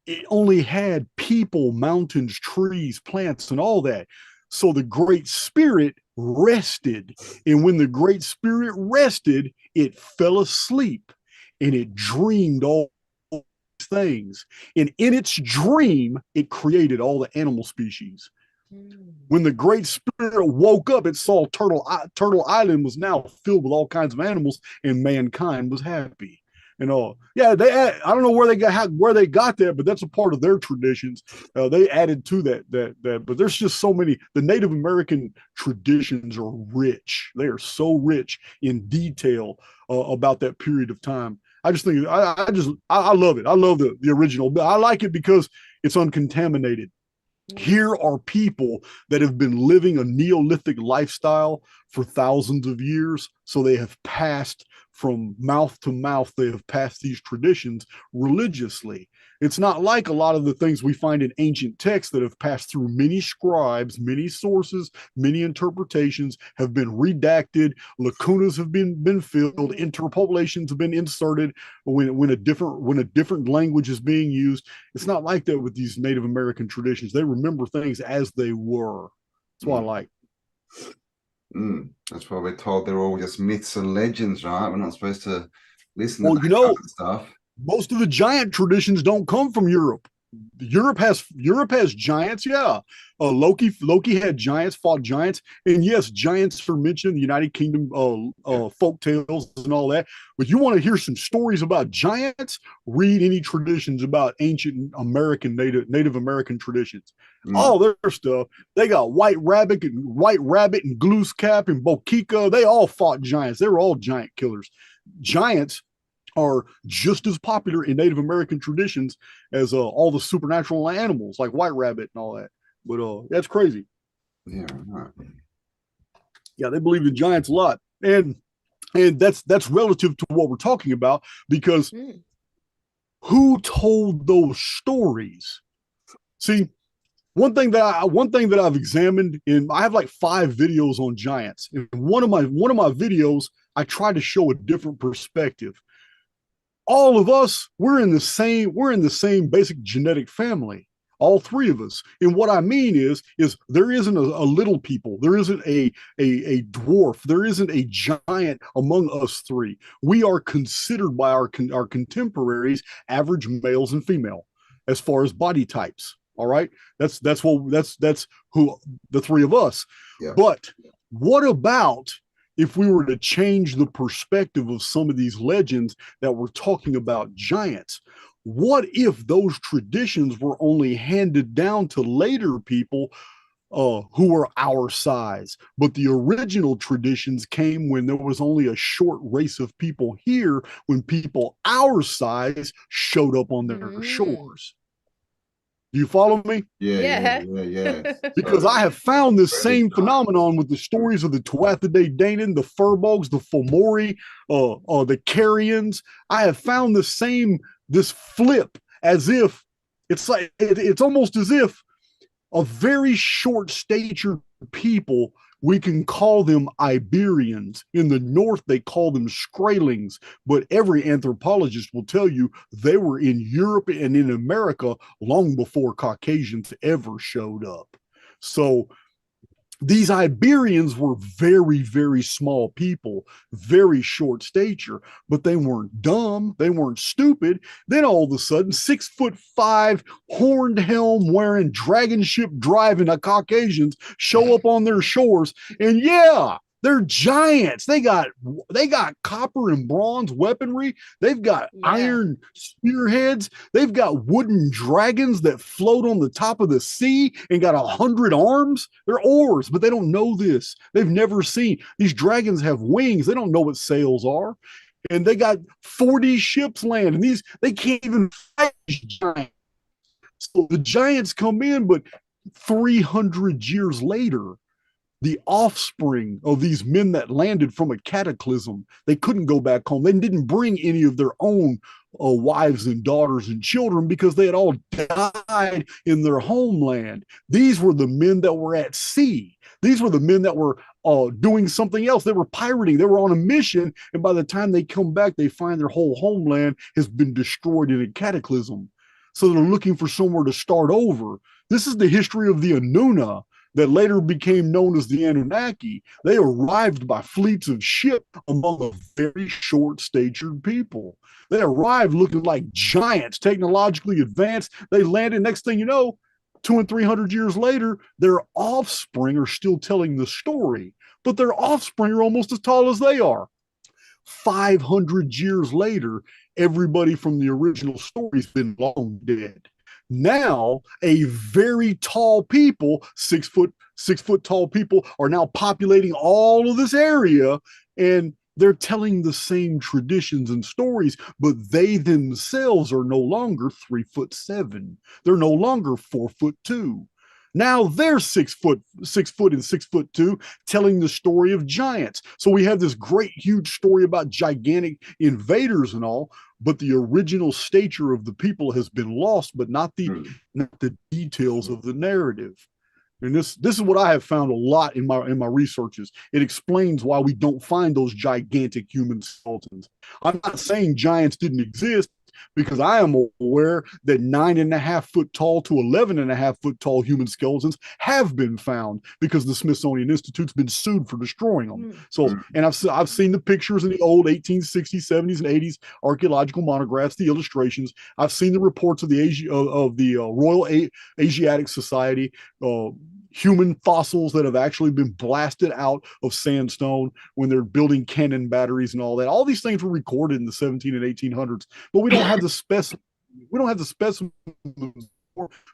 it only had people, mountains, trees, plants, and all that. So the Great Spirit rested, and when the Great Spirit rested, it fell asleep. And it dreamed all things. And in its dream, it created all the animal species. When the Great Spirit woke up, it saw Turtle Island was now filled with all kinds of animals, and mankind was happy. And I don't know where they got that, but that's a part of their traditions. They added to that. But there's just so many. The Native American traditions are rich. They are so rich in detail about that period of time. I just think I love it. I love the original. I like it because it's uncontaminated. Here are people that have been living a Neolithic lifestyle for thousands of years. So they have passed from mouth to mouth. They have passed these traditions religiously. It's not like a lot of the things we find in ancient texts that have passed through many scribes, many sources, many interpretations, have been redacted, lacunas have been filled, interpolations have been inserted when a different language is being used. It's not like that with these Native American traditions. They remember things as they were. That's what I like. That's why we're told they're all just myths and legends, right? We're not supposed to listen to that kind of stuff. Most of the giant traditions don't come from Europe. Europe has giants, yeah. Loki had giants, fought giants, and yes, giants are mentioned in the United Kingdom folk tales and all that. But you want to hear some stories about giants? Read any traditions about ancient American Native American traditions. All their stuff. They got White Rabbit and Glooskap and Bokika. They all fought giants. They were all giant killers. Giants are just as popular in Native American traditions as all the supernatural animals like White Rabbit and all that. But that's crazy. Yeah, right. Yeah, they believe in giants a lot, and that's relative to what we're talking about, because who told those stories? See, one thing that I've examined I have like 5 videos on giants. In one of my videos, I try to show a different perspective. All of us, we're in the same basic genetic family, all 3 of us. And what I mean is there isn't a little people, there isn't a dwarf, there isn't a giant among us 3. We are considered by our contemporaries average males and female as far as body types. All right, that's who the 3 of us. Yeah. But what about if we were to change the perspective of some of these legends that we're talking about giants? What if those traditions were only handed down to later people who were our size, but the original traditions came when there was only a short race of people here, when people our size showed up on their shores? Do you follow me? Yeah. Because I have found this same phenomenon with the stories of the Tuatha Danann, the Furbolgs, the Fomori, the Carians. I have found this flip, as if it's almost as if a very short statured people we can call them Iberians. In the north, they call them Skraelings, but every anthropologist will tell you they were in Europe and in America long before Caucasians ever showed up. So these Iberians were very, very small people, very short stature, but they weren't dumb. They weren't stupid. Then all of a sudden, 6'5", horned helm wearing, dragon ship driving Caucasians show up on their shores. And yeah, they're giants. They got copper and bronze weaponry. They've got iron spearheads. They've got wooden dragons that float on the top of the sea and got 100 arms. They're oars, but they don't know this. They've never seen. These dragons have wings. They don't know what sails are. And they got 40 ships land. And they can't even fight these giants. So the giants come in, but 300 years later, the offspring of these men that landed from a cataclysm, they couldn't go back home. They didn't bring any of their own wives and daughters and children because they had all died in their homeland. These were the men that were at sea. These were the men that were doing something else. They were pirating. They were on a mission. And by the time they come back, they find their whole homeland has been destroyed in a cataclysm. So they're looking for somewhere to start over. This is the history of the Anuna that later became known as the Anunnaki. They arrived by fleets of ships among a very short-statured people. They arrived looking like giants, technologically advanced. They landed, next thing you know, 200 and 300 years later, their offspring are still telling the story, but their offspring are almost as tall as they are. 500 years later, everybody from the original story's been long dead. Now, a very tall people, 6 foot tall people, are now populating all of this area, and they're telling the same traditions and stories, but they themselves are no longer 3'7". They're no longer 4'2". Now they're 6 foot and 6'2", telling the story of giants. So we have this great, huge story about gigantic invaders and all, but the original stature of the people has been lost, but not the details of the narrative. And this is what I have found a lot in my researches. It explains why we don't find those gigantic human skeletons. I'm not saying giants didn't exist, because I am aware that 9.5 foot tall to 11.5 foot tall human skeletons have been found because the Smithsonian Institute's been sued for destroying them. So, and I've seen the pictures in the old 1860s, 70s, and 80s archaeological monographs, the illustrations. I've seen the reports of the Royal Asiatic Society, human fossils that have actually been blasted out of sandstone when they're building cannon batteries and all that. All these things were recorded in the 17 and 1800s, but we don't have the specimens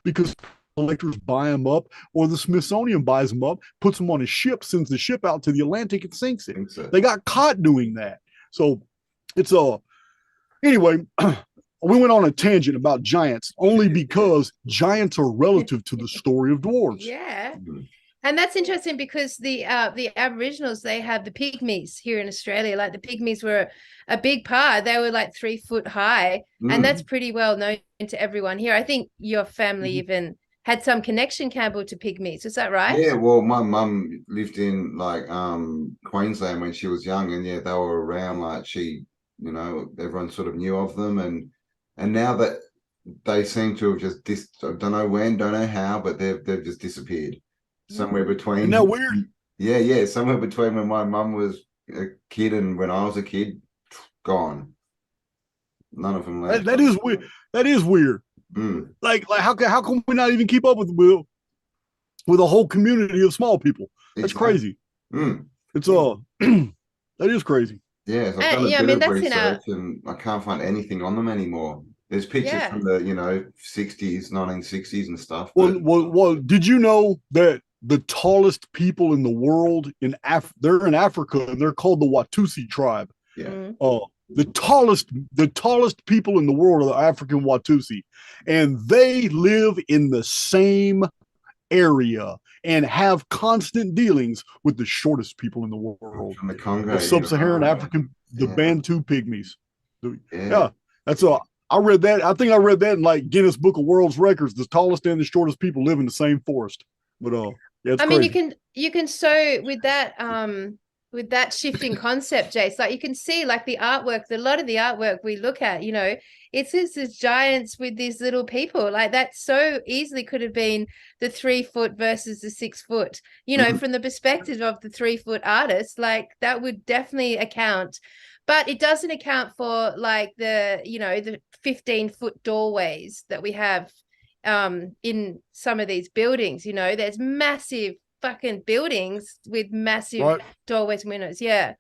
because collectors buy them up, or the Smithsonian buys them up, puts them on a ship, sends the ship out to the Atlantic and sinks it. They got caught doing that. So it's anyway. We went on a tangent about giants only because giants are relative to the story of dwarves. Yeah. And that's interesting because the Aboriginals, they have the pygmies here in Australia. Like the pygmies were a big part. They were like 3 foot high. And that's pretty well known to everyone here. I think your family even had some connection, Campbell, to pygmies. Is that right? Yeah, well, my mum lived in like Queensland when she was young, and yeah, they were around. Like everyone sort of knew of them, and now that they seem to have just don't know when, don't know how, but they've just disappeared somewhere between. Isn't that weird? Yeah, somewhere between when my mum was a kid and when I was a kid, gone. None of them left. That is weird. That is weird. Like how can we not even keep up with a whole community of small people? That's crazy. It's that is crazy. Yeah, so I've done a bit of research and I can't find anything on them anymore. There's pictures from the 60s, 1960s and stuff. Well, did you know that the tallest people in the world they're in Africa and they're called the Watusi tribe? Yeah. The tallest people in the world are the African Watusi, and they live in the same area and have constant dealings with the shortest people in the world. From the Congo, the sub-Saharan African, the Bantu pygmies. That's I read that. I think I read that in like Guinness Book of World Records. The tallest and the shortest people live in the same forest. But Yeah, it's I mean, crazy. you can show with that shifting concept, Jace, like you can see like the artwork, a lot of the artwork we look at, you know, it's this giants with these little people. Like that so easily could have been the 3 foot versus the 6 foot, you know, Mm. from the perspective of the 3 foot artist, like that would definitely account. But it doesn't account for like the, you know, the 15-foot doorways that we have in some of these buildings. You know, there's massive fucking buildings with massive Right. doorways and windows. Yeah.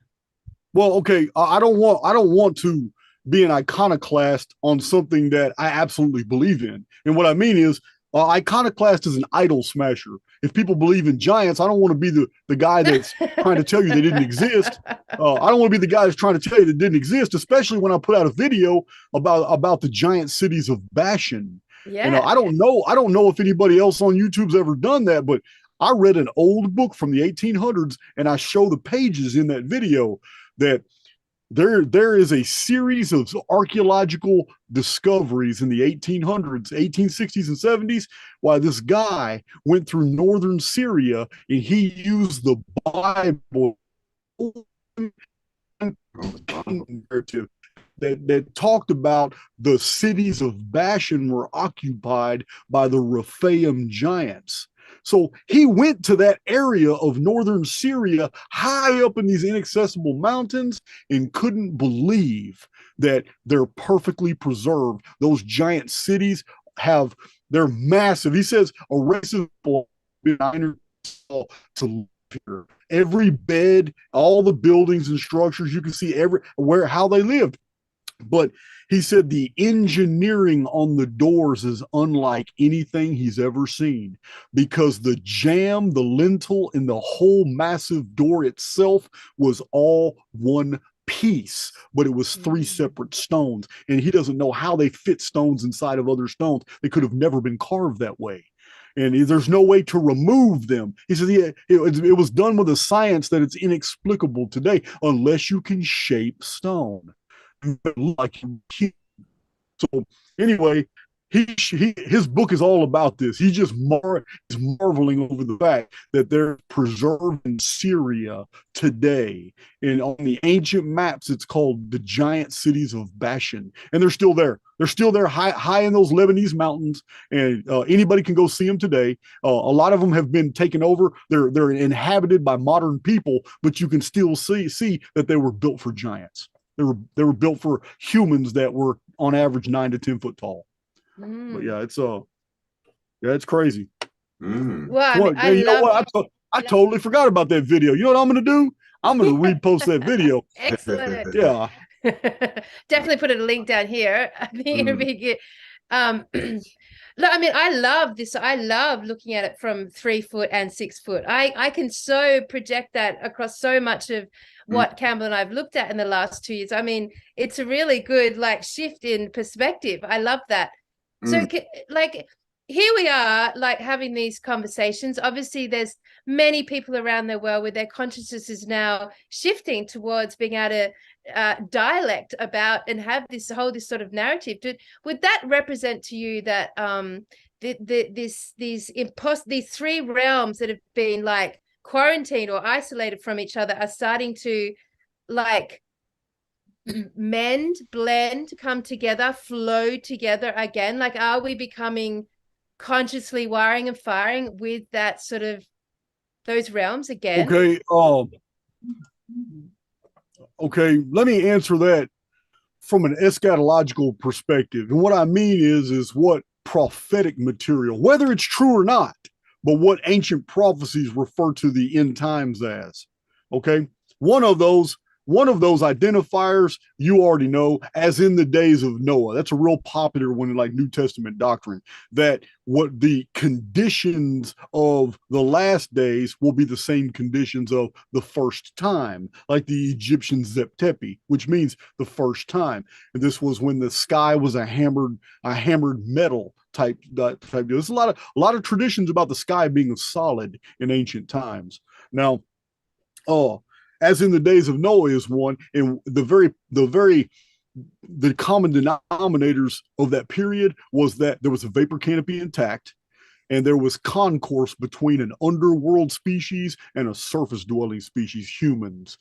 Well, okay. I don't want to be an iconoclast on something that I absolutely believe in. And what I mean is, iconoclast is an idol smasher. If people believe in giants, I don't want to be the guy that's trying to tell you they didn't exist. I don't want to be the guy that's trying to tell you they didn't exist, especially when I put out a video about the giant cities of Bashan. Yeah. I don't know if anybody else on YouTube's ever done that, but I read an old book from the 1800s, and I show the pages in that video that there is a series of archaeological discoveries in the 1800s, 1860s, and 70s. Why this guy went through northern Syria and he used the Bible narrative that talked about the cities of Bashan were occupied by the Rephaim giants. So he went to that area of northern Syria, high up in these inaccessible mountains, and couldn't believe that they're perfectly preserved. Those giant cities they're massive. He says a race of people to live here. Every bed, all the buildings and structures, you can see how they lived. But he said the engineering on the doors is unlike anything he's ever seen, because the jamb, the lintel, and the whole massive door itself was all one piece, but it was three separate stones. And he doesn't know how they fit stones inside of other stones. They could have never been carved that way. And there's no way to remove them. He says, yeah, it was done with a science that it's inexplicable today, unless you can shape stone. Like, so anyway, his book is all about this. He's just marveling over the fact that they're preserved in Syria today, and on the ancient maps it's called the giant cities of Bashan, and they're still there. They're still there, high in those Lebanese mountains, and anybody can go see them today. A lot of them have been taken over. They're inhabited by modern people, but you can still see that they were built for giants. They were built for humans that were on average 9 to 10 foot tall. But yeah, it's crazy. Well, I you know what? I totally forgot about that video. You know what I'm going to do? I'm going to repost that video. Excellent. Yeah. Definitely put a link down here. I think it'll be good. Look, I mean, I love this. I love looking at it from 3 foot and 6 foot. I can so project that across so much of what Campbell and I've looked at in the last 2 years. I mean, it's a really good like shift in perspective. I love that. So like here we are like having these conversations. Obviously there's many people around the world where their consciousness is now shifting towards being able to dialect about and have this sort of narrative. Would that represent to you that these three realms that have been like quarantined or isolated from each other are starting to like blend, come together, flow together again? Like, are we becoming consciously wiring and firing with that sort of those realms again? Okay, let me answer that from an eschatological perspective. And what I mean is what prophetic material, whether it's true or not, but what ancient prophecies refer to the end times as. Okay, one of those identifiers you already know, as in the days of Noah. That's a real popular one in like New Testament doctrine, that what the conditions of the last days will be the same conditions of the first time, like the Egyptian Zeptepi, which means the first time. And this was when the sky was a hammered metal type deal. There's a lot of traditions about the sky being solid in ancient times. Now, as in the days of Noah is one, and the common denominators of that period was that there was a vapor canopy intact, and there was concourse between an underworld species and a surface dwelling species, humans.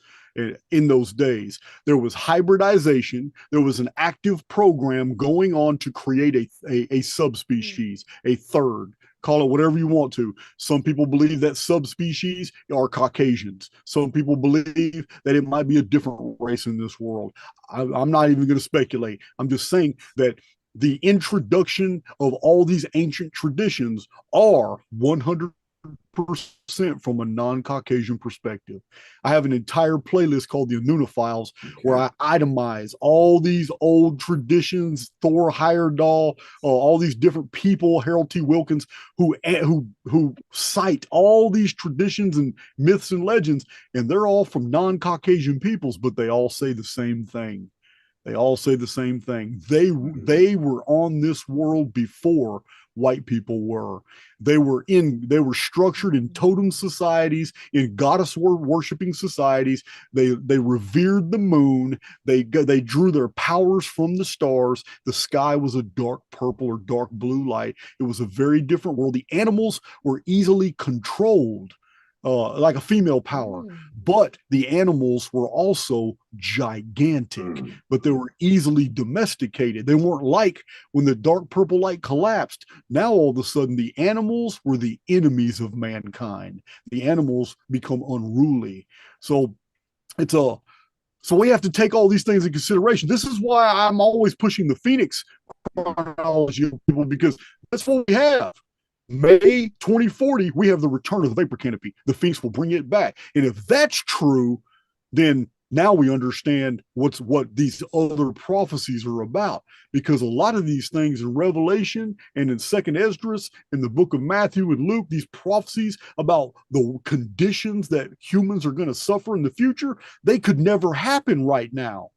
In those days, there was hybridization. There was an active program going on to create a subspecies, a third. Call it whatever you want to. Some people believe that subspecies are Caucasians. Some people believe that it might be a different race in this world. I'm not even going to speculate. I'm just saying that the introduction of all these ancient traditions are 100% from a non-Caucasian perspective. I have an entire playlist called the Anunophiles where I itemize all these old traditions, Thor Heyerdahl, all these different people, Harold T. Wilkins, who cite all these traditions and myths and legends, and they're all from non-Caucasian peoples, but they all say the same thing. They all say the same thing. They were on this world before white people were. They were structured in totem societies, in goddess worshiping societies. They revered the moon. They drew their powers from the stars. The sky was a dark purple or dark blue light. It was a very different world. The animals were easily controlled, like a female power, but the animals were also gigantic, but they were easily domesticated. They weren't like when the dark purple light collapsed. Now all of a sudden the animals were the enemies of mankind. The animals become unruly. So we have to take all these things in consideration. This is why I'm always pushing the Phoenix chronology of people, because that's what we have. May 2040, we have the return of the vapor canopy. The Phoenix will bring it back. And if that's true, then now we understand what these other prophecies are about. Because a lot of these things in Revelation and in Second Esdras, in the book of Matthew and Luke, these prophecies about the conditions that humans are going to suffer in the future, they could never happen right now.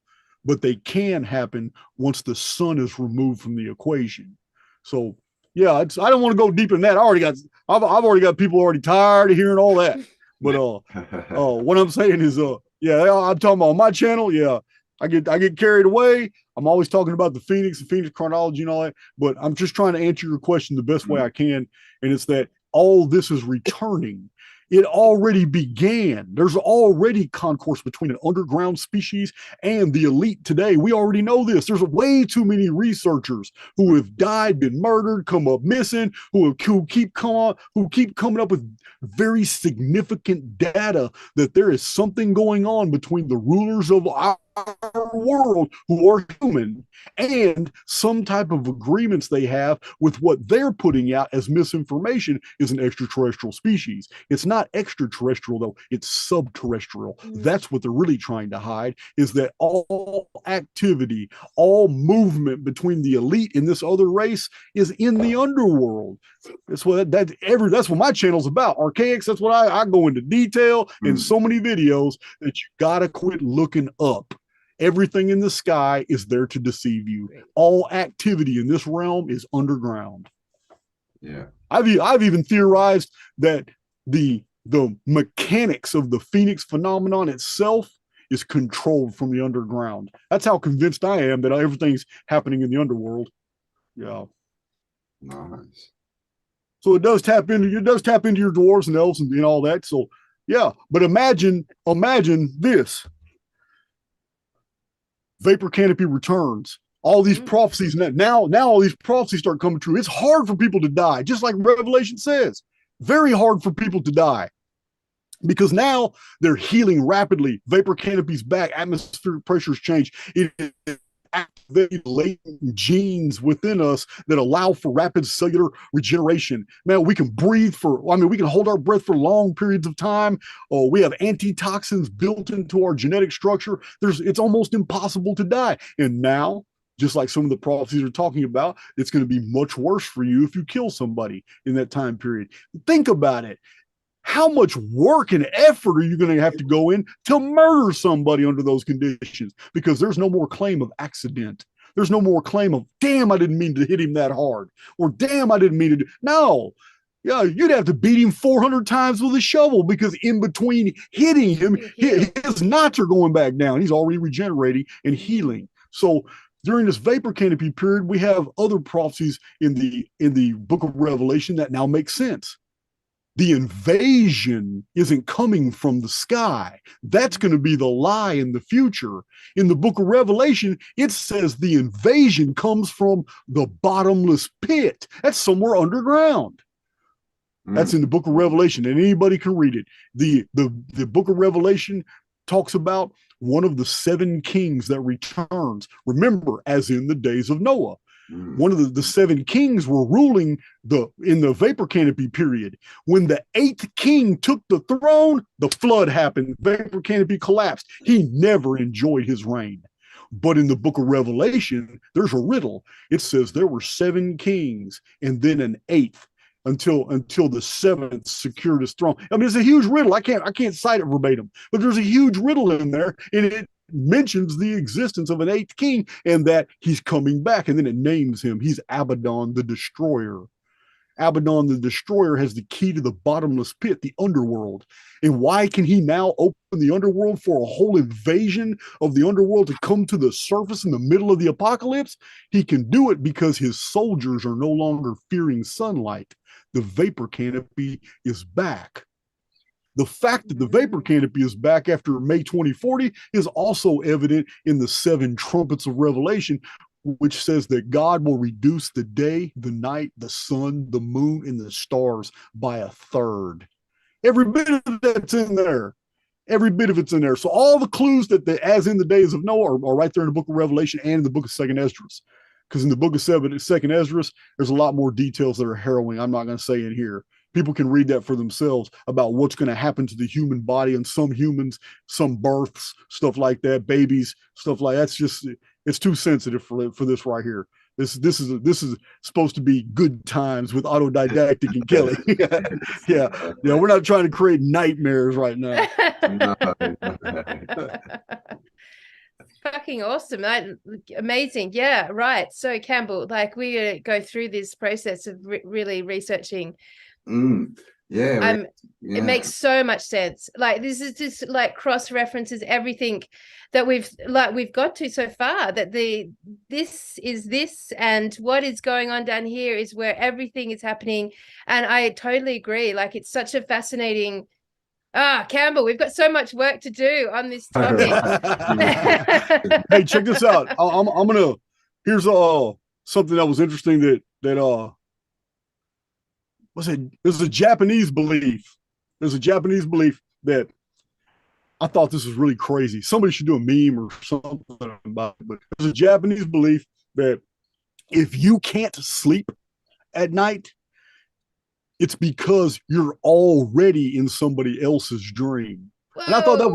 But they can happen once the sun is removed from the equation. So yeah, I don't want to go deep in that. I've already got people already tired of hearing all that. But what I'm saying is, yeah, I'm talking about on my channel. Yeah, I get carried away. I'm always talking about the Phoenix chronology and all that. But I'm just trying to answer your question the best way I can, and it's that all this is returning. It already began. There's already concourse between an underground species and the elite today. We already know this. There's way too many researchers who have died, been murdered, come up missing, who keep coming up with very significant data that there is something going on between the rulers of our world who are human and some type of agreements they have with what they're putting out as misinformation is an extraterrestrial species. It's not extraterrestrial though, it's subterrestrial. That's what they're really trying to hide, is that all activity, all movement between the elite and this other race is in the underworld. That's what that's what my channel's about. Archaix, that's what I go into detail in so many videos that you gotta quit looking up. Everything in the sky is there to deceive you. All activity in this realm is underground. Yeah. I've even theorized that the mechanics of the Phoenix phenomenon itself is controlled from the underground. That's how convinced I am that everything's happening in the underworld. Yeah. Nice. So it does tap into your dwarves and elves and all that. So yeah, but imagine this. Vapor canopy returns. All these prophecies, now all these prophecies start coming true. It's hard for people to die, just like Revelation says. Very hard for people to die. Because now they're healing rapidly. Vapor canopy's back, atmospheric pressures change. It activates latent genes within us that allow for rapid cellular regeneration. Man, we can we can hold our breath for long periods of time. We have antitoxins built into our genetic structure. It's almost impossible to die. And now, just like some of the prophecies are talking about, it's going to be much worse for you if you kill somebody in that time period. Think about it. How much work and effort are you going to have to go in to murder somebody under those conditions? Because there's no more claim of accident. There's no more claim of, damn, I didn't mean to hit him that hard. Or damn, I didn't mean to do. No. Yeah, you'd have to beat him 400 times with a shovel, because in between hitting him, his knots are going back down. He's already regenerating and healing. So during this vapor canopy period, we have other prophecies in the book of Revelation that now make sense. The invasion isn't coming from the sky. That's going to be the lie in the future. In the book of Revelation, it says the invasion comes from the bottomless pit. That's somewhere underground. That's in the book of Revelation, and anybody can read it. The book of Revelation talks about one of the 7 kings that returns. Remember, as in the days of Noah. One of the 7 kings were ruling in the vapor canopy period. When the 8th king took the throne, the flood happened. Vapor canopy collapsed. He never enjoyed his reign. But in the book of Revelation, there's a riddle. It says there were 7 kings and then an 8th until the 7th secured his throne. I mean, it's a huge riddle. I can't cite it verbatim, but there's a huge riddle in there, and it mentions the existence of an 8th king and that he's coming back, and then it names him. He's Abaddon the Destroyer. Abaddon the Destroyer has the key to the bottomless pit, the underworld. And why can he now open the underworld for a whole invasion of the underworld to come to the surface in the middle of the apocalypse? He can do it because his soldiers are no longer fearing sunlight. The vapor canopy is back. The fact that the vapor canopy is back after May 2040 is also evident in the 7 trumpets of Revelation, which says that God will reduce the day, the night, the sun, the moon, and the stars by 1/3. Every bit of that's in there. Every bit of it's in there. So all the clues as in the days of Noah are right there in the book of Revelation and in the book of 2nd Esdras. Because in the book of 2nd Esdras, there's a lot more details that are harrowing. I'm not going to say in here. People can read that for themselves about what's going to happen to the human body and some humans, some births, stuff like that, babies, stuff like that's just, it's too sensitive for this right here. This is supposed to be good times with autodidactic and Kelly. yeah. We're not trying to create nightmares right now. Fucking awesome. Amazing. Yeah, right. So Campbell, like we go through this process of really researching. It makes so much sense. Like this is just like cross references everything that we've got to so far, that this is this and what is going on down here is where everything is happening. And I totally agree. Like it's such a fascinating Campbell, we've got so much work to do on this topic. Hey, check this out. I'm gonna here's something that was interesting that there's a Japanese belief. There's a Japanese belief that I thought this was really crazy. Somebody should do a meme or something about it. But there's a Japanese belief that if you can't sleep at night, it's because you're already in somebody else's dream. Whoa. And I thought that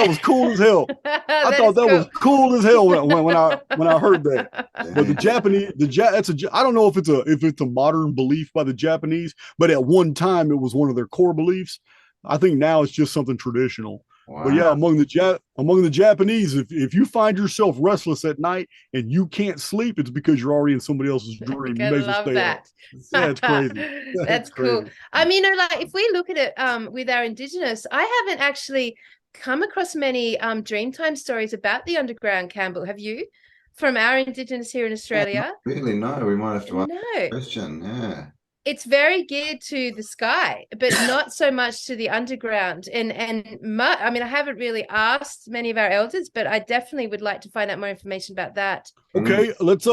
was cool as hell. I thought that was cool as hell when I heard that. But the Japanese, I don't know if it's a modern belief by the Japanese, but at one time it was one of their core beliefs. I think now it's just something traditional. Wow. But yeah, among the Japanese, if you find yourself restless at night and you can't sleep, it's because you're already in somebody else's dream. You may as well stay that. Yeah, it's crazy. That's cool. Crazy. I mean, like if we look at it with our Indigenous, I haven't actually come across many Dreamtime stories about the underground, Campbell. Have you? From our Indigenous here in Australia? Really, no. We might have to ask a question. Yeah. It's very geared to the sky, but not so much to the underground. I mean, I haven't really asked many of our elders, but I definitely would like to find out more information about that. Okay, let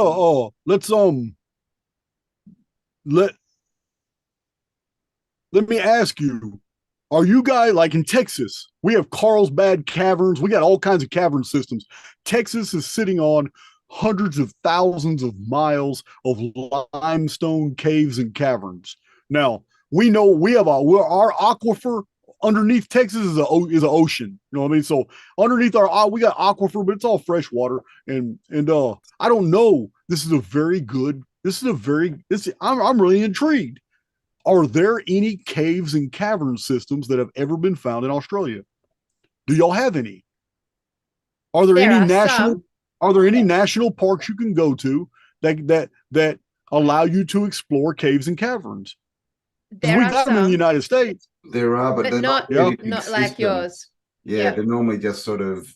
me ask you, are you guys like in Texas? We have Carlsbad caverns. We got all kinds of cavern systems. Texas is sitting on hundreds of thousands of miles of limestone caves and caverns. Now, we know we have our aquifer underneath Texas is an ocean. You know what I mean? So underneath we got aquifer, but it's all fresh water. And I don't know. I'm really intrigued. Are there any caves and cavern systems that have ever been found in Australia? Do y'all have any? Are there any national? Are there any national parks you can go to that allow you to explore caves and caverns? We got them in the United States. There are, but they're not really like yours. Yeah, they're normally just sort of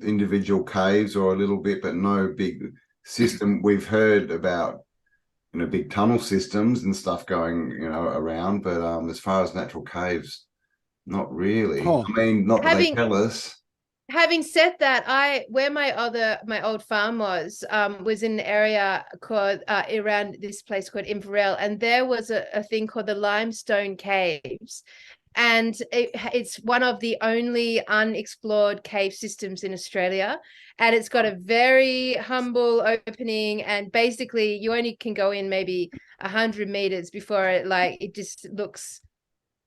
individual caves or a little bit, but no big system. We've heard about, you know, big tunnel systems and stuff going, you know, around, but as far as natural caves, not really. Huh. I mean, not that they tell us. Having said that, where my old farm was in an area called around this place called Inverell, and there was a thing called the limestone caves. And it's one of the only unexplored cave systems in Australia. And it's got a very humble opening. And basically, you only can go in maybe 100 meters before it just looks,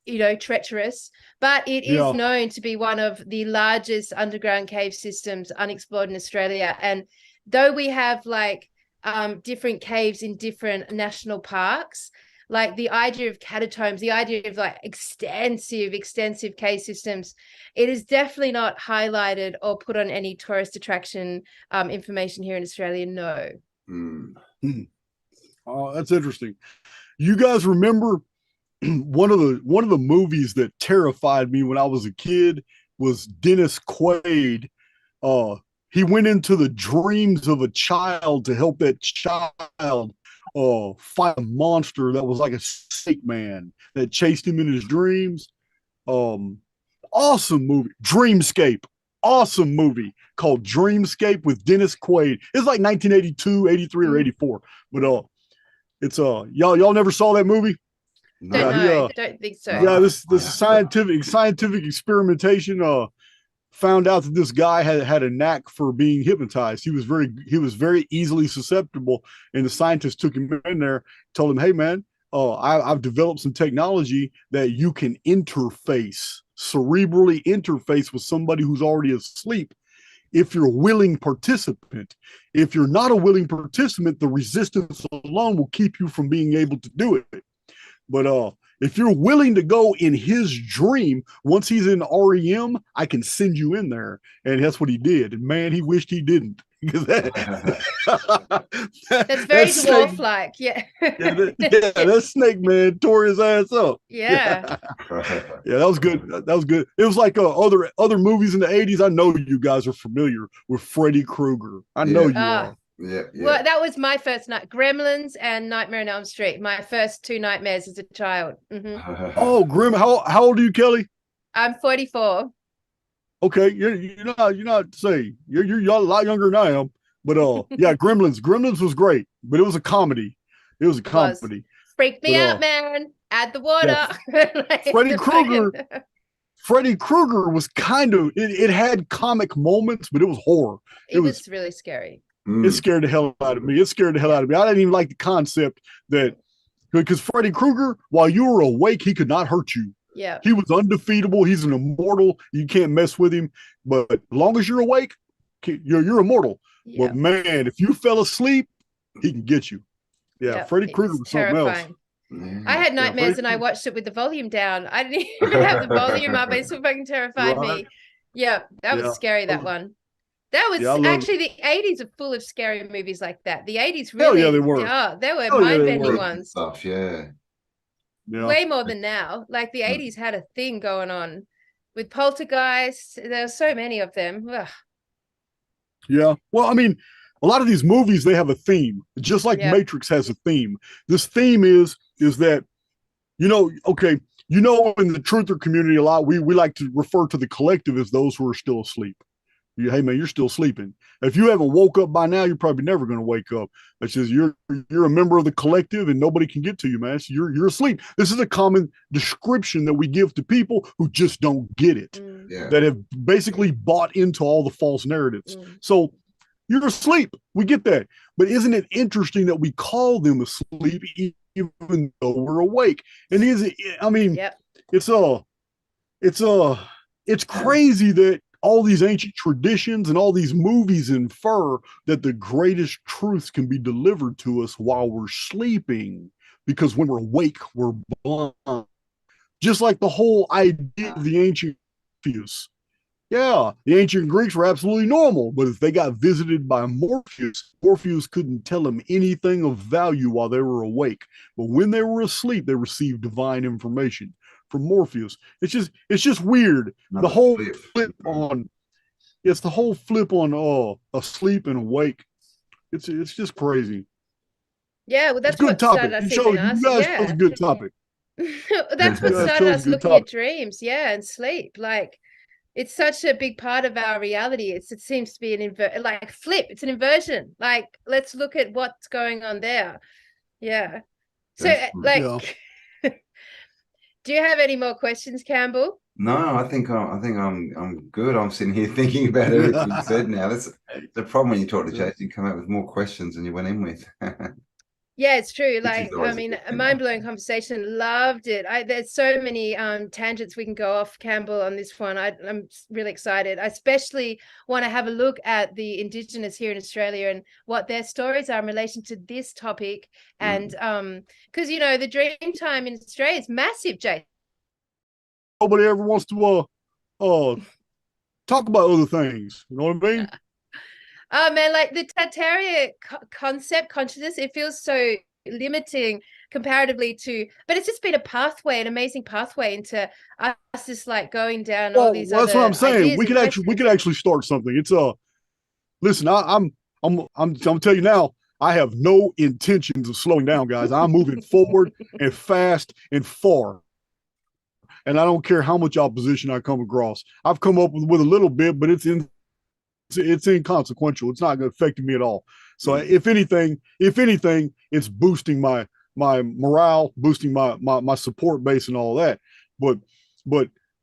you know, treacherous. But it is known to be one of the largest underground cave systems unexplored in Australia. And though we have different caves in different national parks, like the idea of catacombs, the idea of extensive cave systems, it is definitely not highlighted or put on any tourist attraction information here in Australia. No. Oh, that's interesting. You guys remember one of the movies that terrified me when I was a kid was Dennis Quaid. He went into the dreams of a child to help that child fight a monster that was like a snake man that chased him in his dreams. Awesome movie. Dreamscape. Awesome movie called Dreamscape with Dennis Quaid. It's like 1982, 83, or 84. But it's y'all never saw that movie? No, don't think so. Yeah, this scientific experimentation found out that this guy had a knack for being hypnotized. He was very easily susceptible, and the scientists took him in there, told him, "Hey man, I've developed some technology that you can cerebrally interface with somebody who's already asleep if you're a willing participant. If you're not a willing participant, the resistance alone will keep you from being able to do it. But if you're willing to go in his dream, once he's in REM, I can send you in there." And that's what he did. And man, he wished he didn't. That's very dwarf-like. Yeah. That snake man tore his ass up. Yeah. Yeah, that was good. That was good. It was like other movies in the 80s. I know you guys are familiar with Freddy Krueger. I know you are. Yeah. Well, that was my first night. Gremlins and Nightmare on Elm Street. My first two nightmares as a child. Mm-hmm. Oh, Grim! How old are you, Kelly? I'm 44. Okay, you're not saying you're a lot younger than I am. But yeah, Gremlins was great, but it was a comedy. It was a comedy. Freaked me out, man. Add the water. Yeah. Freddy Krueger was kind of it had comic moments, but it was horror. It was really scary. It scared the hell out of me. I didn't even like the concept that, because Freddy Krueger, while you were awake, he could not hurt you. Yeah. He was undefeatable. He's an immortal. You can't mess with him. But as long as you're awake, you're immortal. Yeah. But man, if you fell asleep, he can get you. Yeah, yep. Freddy Krueger was something else. I had nightmares and I watched it with the volume down. I didn't even have the volume up. It so fucking terrified me. Yeah, that was scary, that one. That was actually the 80s are full of scary movies like that. The 80s really, they were. They were mind-bending ones. Stuff, yeah. Way more than now. Like the 80s had a thing going on with poltergeists. There were so many of them. Ugh. Yeah. Well, I mean, a lot of these movies, they have a theme, just like Matrix has a theme. This theme is that, in the truther community a lot, we like to refer to the collective as those who are still asleep. Hey man, you're still sleeping. If you haven't woke up by now, you're probably never going to wake up. It's just you're a member of the collective and nobody can get to you, man. So you're asleep. This is a common description that we give to people who just don't get it, that have basically bought into all the false narratives. So you're asleep. We get that. But isn't it interesting that we call them asleep even though we're awake? And it's crazy that all these ancient traditions and all these movies infer that the greatest truths can be delivered to us while we're sleeping, because when we're awake, we're blind. Just like the whole idea of the ancient Morpheus. Yeah, the ancient Greeks were absolutely normal, but if they got visited by Morpheus, Morpheus couldn't tell them anything of value while they were awake. But when they were asleep, they received divine information from Morpheus. It's just weird. The whole flip on it's the whole flip on asleep and awake. It's just crazy. Yeah, well, It's that's a good what topic. started us You even asking. guys chose Yeah. a good topic. That's what You guys started chose a us good looking at topic. dreams, yeah, and sleep. Like, it's such a big part of our reality. It seems to be an flip. It's an inversion. Like, let's look at what's going on there. Yeah. So, like, do you have any more questions, Campbell? No, I think I'm good. I'm sitting here thinking about everything you said now. That's the problem when you talk to Jason, you come out with more questions than you went in with. Yeah, it's true. Which is Like, always I a mean, good a thing. mind-blowing conversation. Loved it. There's so many tangents we can go off, Campbell, on this one. I'm really excited. I especially want to have a look at the Indigenous here in Australia and what their stories are in relation to this topic. And because, you know, the dream time in Australia is massive, Jay. Nobody ever wants to talk about other things. You know what I mean? Oh man, like the Tartaria concept, consciousness, it feels so limiting comparatively to, but it's just been a pathway, an amazing pathway into us just like going down all these that's what I'm saying. We could questions. actually start something. It's listen, I'm telling you now, I have no intentions of slowing down, guys. I'm moving forward and fast and far. And I don't care how much opposition I come across. I've come up with a little bit, but it's inconsequential. It's not affecting me at all. So if anything, it's boosting my morale, boosting my support base and all that. But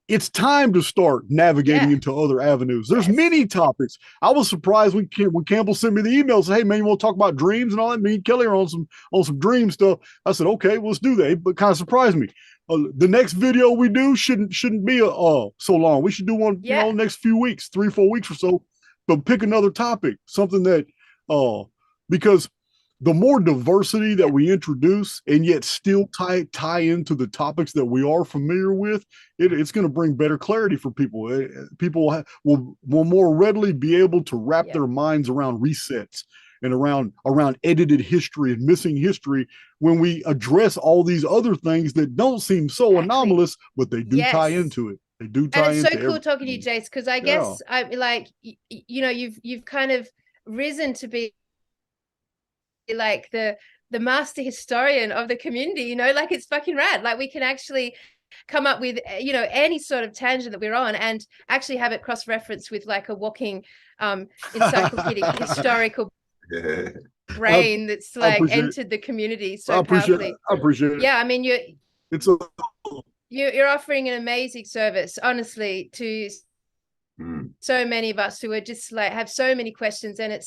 it's time to start navigating into other avenues. There's many topics. I was surprised when Campbell sent me the email, said, "Hey man, you want to talk about dreams and all that?" Me and Kelly are on some dream stuff. I said, "Okay, let's do that." But kind of surprised me. The next video we do shouldn't be so long. We should do one, you know, next few weeks, 3-4 weeks or so. But pick another topic, something that because the more diversity that we introduce and yet still tie into the topics that we are familiar with, it's going to bring better clarity for people. People will more readily be able to wrap their minds around resets and around edited history and missing history when we address all these other things that don't seem so anomalous, but they do tie into it. They do tie into it. And it's so cool talking to you, Jace, because I guess I like, you know, you've kind of risen to be like the master historian of the community, you know, like it's fucking rad. Like we can actually come up with, you know, any sort of tangent that we're on and actually have it cross-referenced with like a walking encyclopedic historical brain that's like entered the community so powerfully. I appreciate it. Yeah, I mean, you're offering an amazing service, honestly, to so many of us who are just like have so many questions, and it's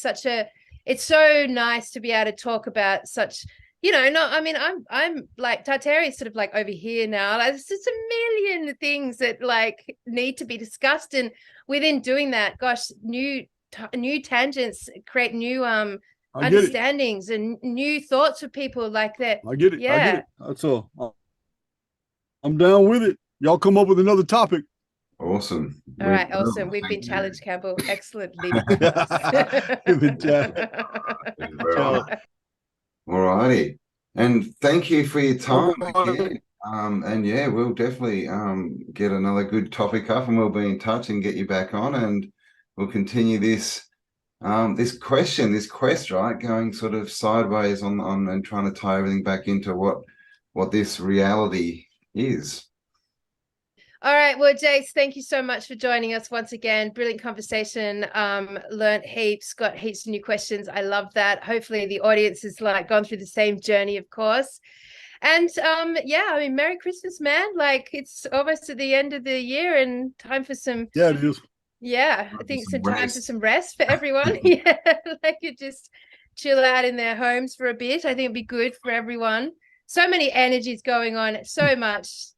so nice to be able to talk about such, you know, I'm like Tartaria is sort of like over here now. Like, there's just a million things that like need to be discussed, and within doing that, gosh, new tangents create new understandings and new thoughts for people like that. I get it. Yeah. I get it. That's all. I'm down with it. Y'all come up with another topic. Awesome. All right, awesome. We've been challenged, Campbell. Excellent leading. All righty. And thank you for your time again. And yeah, we'll definitely get another good topic up, and we'll be in touch and get you back on, and we'll continue this quest, right, going sort of sideways on and trying to tie everything back into what this reality is. All right, well, Jace, thank you so much for joining us once again. Brilliant conversation. Learned heaps, got heaps of new questions. I love that. Hopefully the audience has like gone through the same journey, of course. And yeah, I mean, Merry Christmas, man. Like it's almost at the end of the year and time for some it is. Yeah, I think some time for some rest for everyone. Yeah, like you just chill out in their homes for a bit. I think it'd be good for everyone. So many energies going on, so much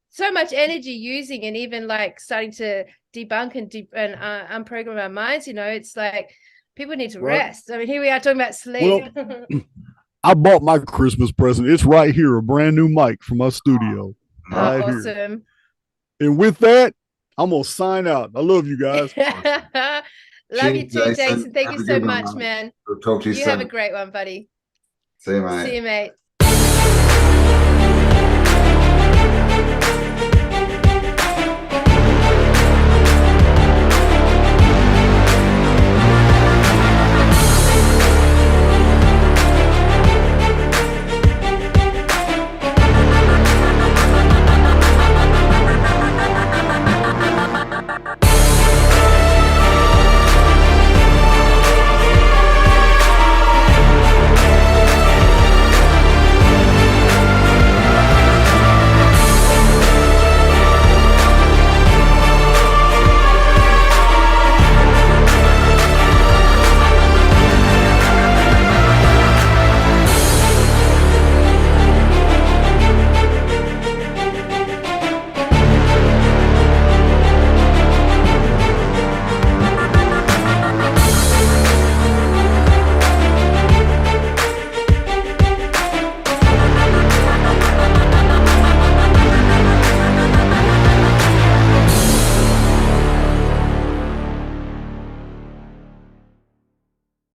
energy using, and even like starting to debunk and unprogram our minds. You know, it's like people need to rest. I mean, here we are talking about sleep. Well, I bought my Christmas present. It's right here, a brand new mic from my studio. Right awesome. Here. And with that, I'm going to sign out. I love you guys. Love you too, Jason. Thank you so much, man. We'll talk to you soon. You have a great one, buddy. See you, mate. See you, mate.